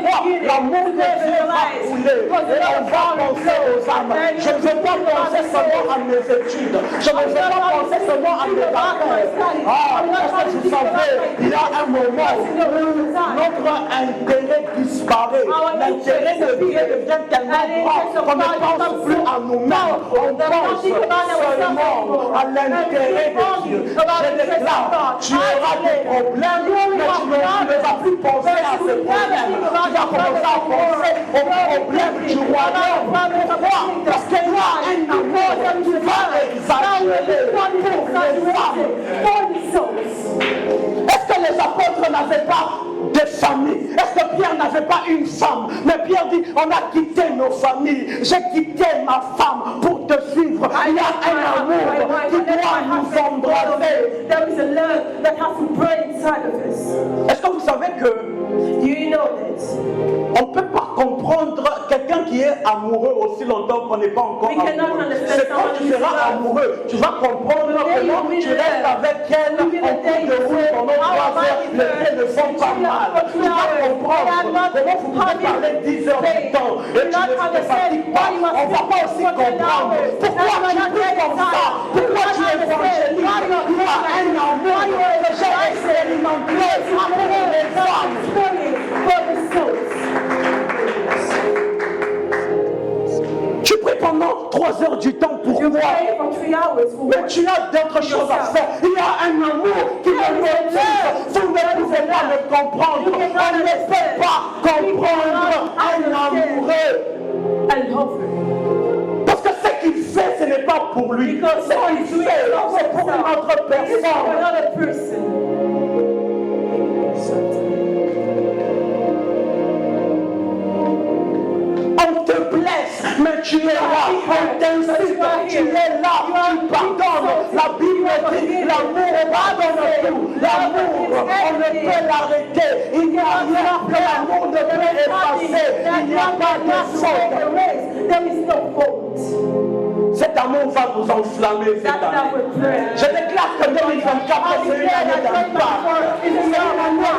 [SPEAKER 1] L'amour de Dieu va couler et on va penser aux âmes. Je ne veux pas penser seulement à mes études. Je ne veux pas penser seulement à mes affaires. Parce que vous savez, il y a un moment où notre intérêt disparaît. L'intérêt de Dieu devient tellement grand qu'on ne pense plus à nous-mêmes. On pense seulement à l'intérêt de Dieu. Je déclare, tu auras des problèmes, mais tu ne vas plus penser à ces problèmes. Tu vas commencer à penser aux problèmes du royaume. Pourquoi? Parce qu'il y a un amour qui va exagérer pour les femmes. Est-ce que les apôtres n'avaient pas des familles? Est-ce que Pierre n'avait pas une femme? Mais Pierre dit, on a quitté nos familles. J'ai quitté ma femme pour te suivre. Il y a un amour qui doit nous embrasser.
[SPEAKER 2] There is a love that has to burn inside of us.
[SPEAKER 1] Est-ce que vous savez que
[SPEAKER 2] Do you know this?
[SPEAKER 1] on ne peut pas comprendre quelqu'un qui est amoureux aussi longtemps qu'on n'est pas encore
[SPEAKER 2] We cannot
[SPEAKER 1] amoureux?
[SPEAKER 2] understand
[SPEAKER 1] C'est quand tu
[SPEAKER 2] someone who is
[SPEAKER 1] seras
[SPEAKER 2] loved.
[SPEAKER 1] amoureux, tu vas comprendre comment tu restes avec elle en cours de route pendant 3 heures, les pieds ne font pas mal. Tu vas comprendre comment vous pouvez parler 10 heures du temps et tu ne te fatigues pas. On ne va pas aussi comprendre pourquoi tu es comme ça, pourquoi tu es évangélique. Il y a un amour que j'ai expérimenté pour les femmes. Tu pries pendant 3 heures du temps pour moi. Mais tu as d'autres choses à faire. Il y a un amour qui me motive. Vous ne pouvez pas me comprendre. On ne peut pas comprendre un amoureux. Parce que ce qu'il fait, ce n'est pas pour lui. Ce qu'il fait, c'est pour une autre personne. On te blesse, mais tu es là, on t'incite, tu es là, tu pardonnes. La Bible dit, l'amour pardonne tout. L'amour, on ne peut l'arrêter. Il n'y a rien que l'amour ne peut effacer. Il n'y a pas de faute. Cet amour va vous enflammer cette année. Je déclare que 2024 c'est une année d'impact. C'est une année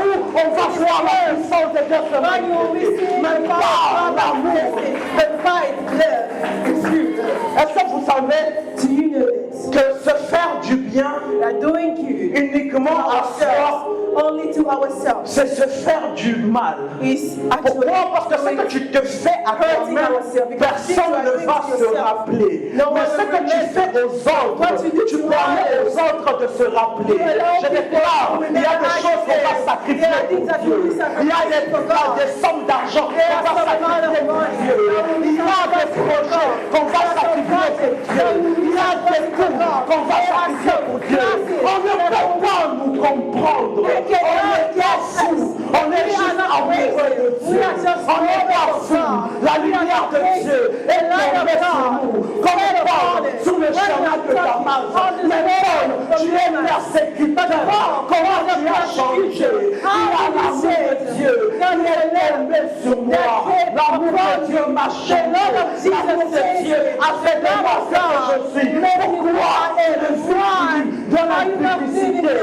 [SPEAKER 1] où on va voir la puissance de Dieu se manifester. Mais par l'amour. Est-ce que vous savez que se faire du bien
[SPEAKER 2] are doing good
[SPEAKER 1] uniquement à soi,
[SPEAKER 2] only to ourselves.
[SPEAKER 1] c'est se faire du mal.
[SPEAKER 2] Is actually
[SPEAKER 1] Pourquoi? Parce que ce que tu te fais à toi-même, personne ne va se rappeler. Mais ce que tu fais aux autres, tu permets aux autres de se rappeler. Je déclare, il y a des choses qu'on va sacrifier pour Dieu. Il y a des sommes d'argent qu'on va sacrifier pour Dieu. Il y a des projets qu'on va sacrifier pour Dieu. Il y a des coups qu'on va sacrifier pour Dieu. On ne peut pas nous comprendre. On est pas fou. On est juste amoureux de Dieu. On n'est pas fou. La lumière de Dieu est tombée sur nous. Comme Paul sur le chemin de Damas. Mais Paul, tu es persécuteur. Comment tu as changé? Il a l'amour de Dieu. Il est tombé sur moi. L'amour de Dieu m'a changé. L'amour de Dieu a fait de moi ce que je suis. Pourquoi est-ce de l'impudicité?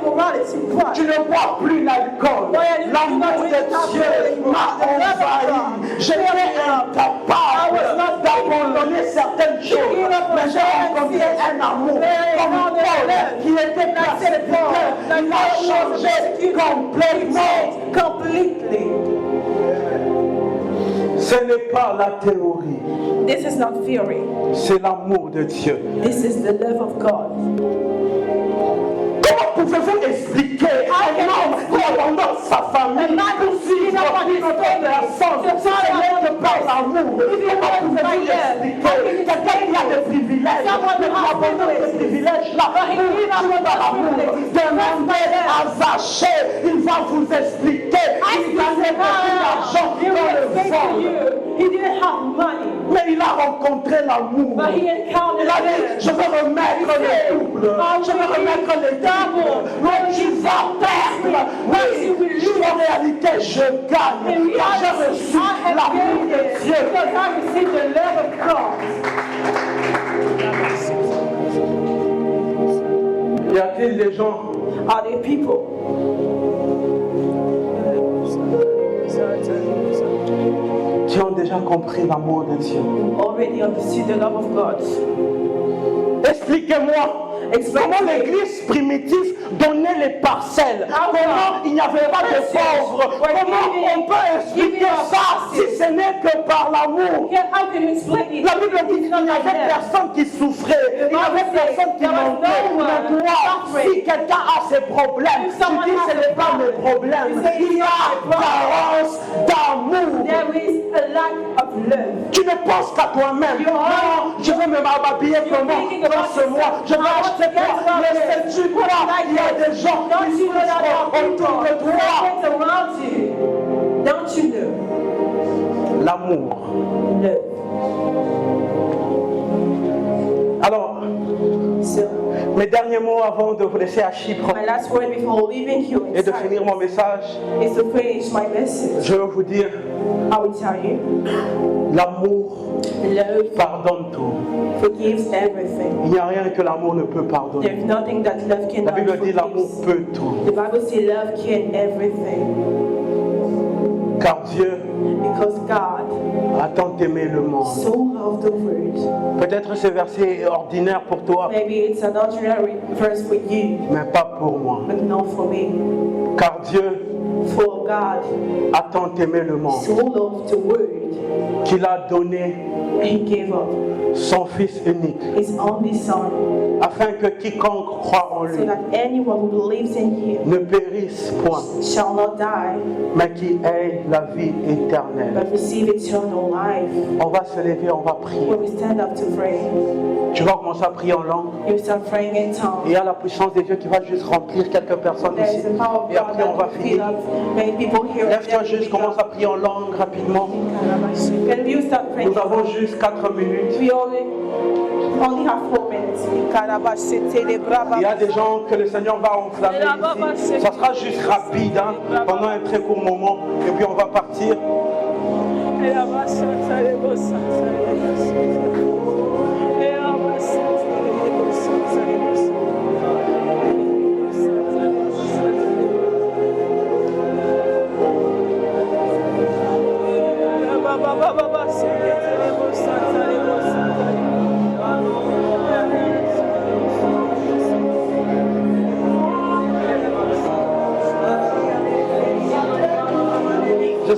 [SPEAKER 1] Pourquoi tu ne bois plus l'alcool? L'amour de Dieu m'a envahi. J'étais incapable d'abandonner certaines choses. Mais j'ai rencontré un amour comme Paul qui était persécuteur. Il a changé complètement. Ce n'est pas la théorie.
[SPEAKER 2] This is not theory.
[SPEAKER 1] C'est l'amour de Dieu.
[SPEAKER 2] This is the love of God.
[SPEAKER 1] Comment pouvez-vous expliquer un homme qui abandonne sa famille pour suivre une autre personne? Ce n'est que par l'amour. Comment pouvez-vous expliquer quelqu'un qui a des privilèges, mais qui abandonne ces privilèges-là pour suivre l'amour? Demandez à Zachée, il va vous expliquer. Il gagnait beaucoup d'argent dans le vol.
[SPEAKER 2] He didn't have money.
[SPEAKER 1] Mais il a rencontré l'amour.
[SPEAKER 2] But he encountered
[SPEAKER 1] Il a dit, je vais remettre le double. Je vais remettre le double. Mais tu vas perdre. Oui, en réalité, je gagne. Car j'ai reçu l'amour de Dieu.
[SPEAKER 2] Because I received the love of God.
[SPEAKER 1] Y a-t-il des gens
[SPEAKER 2] Are there people
[SPEAKER 1] qui ont déjà compris l'amour de Dieu?
[SPEAKER 2] who already understood the love of God?
[SPEAKER 1] Expliquez-moi. Comment l'église primitive donnait les parcelles? Comment il n'y avait pas de pauvres? Comment on peut expliquer ça si ce n'est que par l'amour?
[SPEAKER 2] How can you explain it?
[SPEAKER 1] La Bible dit qu'il n'y avait personne qui souffrait, il n'y avait personne qui manquait. Mais toi, si quelqu'un a ses problèmes, tu dis ce n'est pas mes problèmes. Il y a carence d'amour.
[SPEAKER 2] There is a lack of love.
[SPEAKER 1] Tu ne penses qu'à toi-même. Non, je vais me m'habiller comment dans ce mois. Je vais acheter quoi? Mais sais-tu quoi? Il y a des gens qui souffrent autour de toi.
[SPEAKER 2] Don't you know?
[SPEAKER 1] L'amour.
[SPEAKER 2] Love.
[SPEAKER 1] Alors,
[SPEAKER 2] So,
[SPEAKER 1] mes derniers mots avant de vous laisser à Chypre
[SPEAKER 2] my last word before leaving you
[SPEAKER 1] et de finir mon message,
[SPEAKER 2] is to finish my message.
[SPEAKER 1] je vais vous dire,
[SPEAKER 2] I will tell you,
[SPEAKER 1] l'amour
[SPEAKER 2] love
[SPEAKER 1] pardonne tout.
[SPEAKER 2] forgives everything.
[SPEAKER 1] Il n'y a rien que l'amour ne peut pardonner.
[SPEAKER 2] There's nothing that love
[SPEAKER 1] La
[SPEAKER 2] cannot
[SPEAKER 1] Bible dit l'amour
[SPEAKER 2] forgive.
[SPEAKER 1] peut tout.
[SPEAKER 2] The Bible says love can everything.
[SPEAKER 1] Car Dieu
[SPEAKER 2] Because God
[SPEAKER 1] a tant aimé le monde.
[SPEAKER 2] so loved the world.
[SPEAKER 1] Peut-être ce verset est ordinaire pour toi,
[SPEAKER 2] Maybe it's an ordinary verse for you,
[SPEAKER 1] mais pas pour moi.
[SPEAKER 2] but not for me.
[SPEAKER 1] Car Dieu
[SPEAKER 2] For God
[SPEAKER 1] a tant aimé le monde
[SPEAKER 2] so loved the world,
[SPEAKER 1] qu'il a donné
[SPEAKER 2] He gave up
[SPEAKER 1] son Fils unique,
[SPEAKER 2] His only Son,
[SPEAKER 1] afin que quiconque croit en
[SPEAKER 2] so
[SPEAKER 1] lui
[SPEAKER 2] that anyone who believes in Him
[SPEAKER 1] ne périsse point,
[SPEAKER 2] shall not die,
[SPEAKER 1] mais qui ait la vie éternelle.
[SPEAKER 2] but receive eternal life.
[SPEAKER 1] On va se lever, on va prier.
[SPEAKER 2] When we stand up to pray,
[SPEAKER 1] Tu vas commencer à prier en langue.
[SPEAKER 2] you start praying in
[SPEAKER 1] Et il
[SPEAKER 2] tongues.
[SPEAKER 1] y a la puissance de Dieu qui va juste remplir quelques personnes
[SPEAKER 2] There
[SPEAKER 1] ici.
[SPEAKER 2] is the power of
[SPEAKER 1] Et
[SPEAKER 2] God
[SPEAKER 1] après on va
[SPEAKER 2] that will fill
[SPEAKER 1] finir.
[SPEAKER 2] up many people here.
[SPEAKER 1] Lève-toi juste, commence à prier en langue rapidement.
[SPEAKER 2] Can you start praying?
[SPEAKER 1] Nous avons juste 4 minutes.
[SPEAKER 2] We only have 4 minutes.
[SPEAKER 1] Il y a des gens que le Seigneur va enflammer ici. Ça sera juste rapide, hein, pendant un très court moment. Et puis on va partir.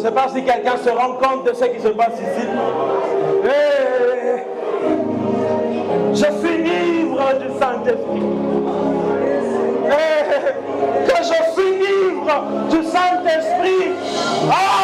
[SPEAKER 1] ne sais pas si quelqu'un se rend compte de ce qui se passe ici. Je suis ivre du Saint-Esprit. Que je suis ivre du Saint-Esprit. Ah!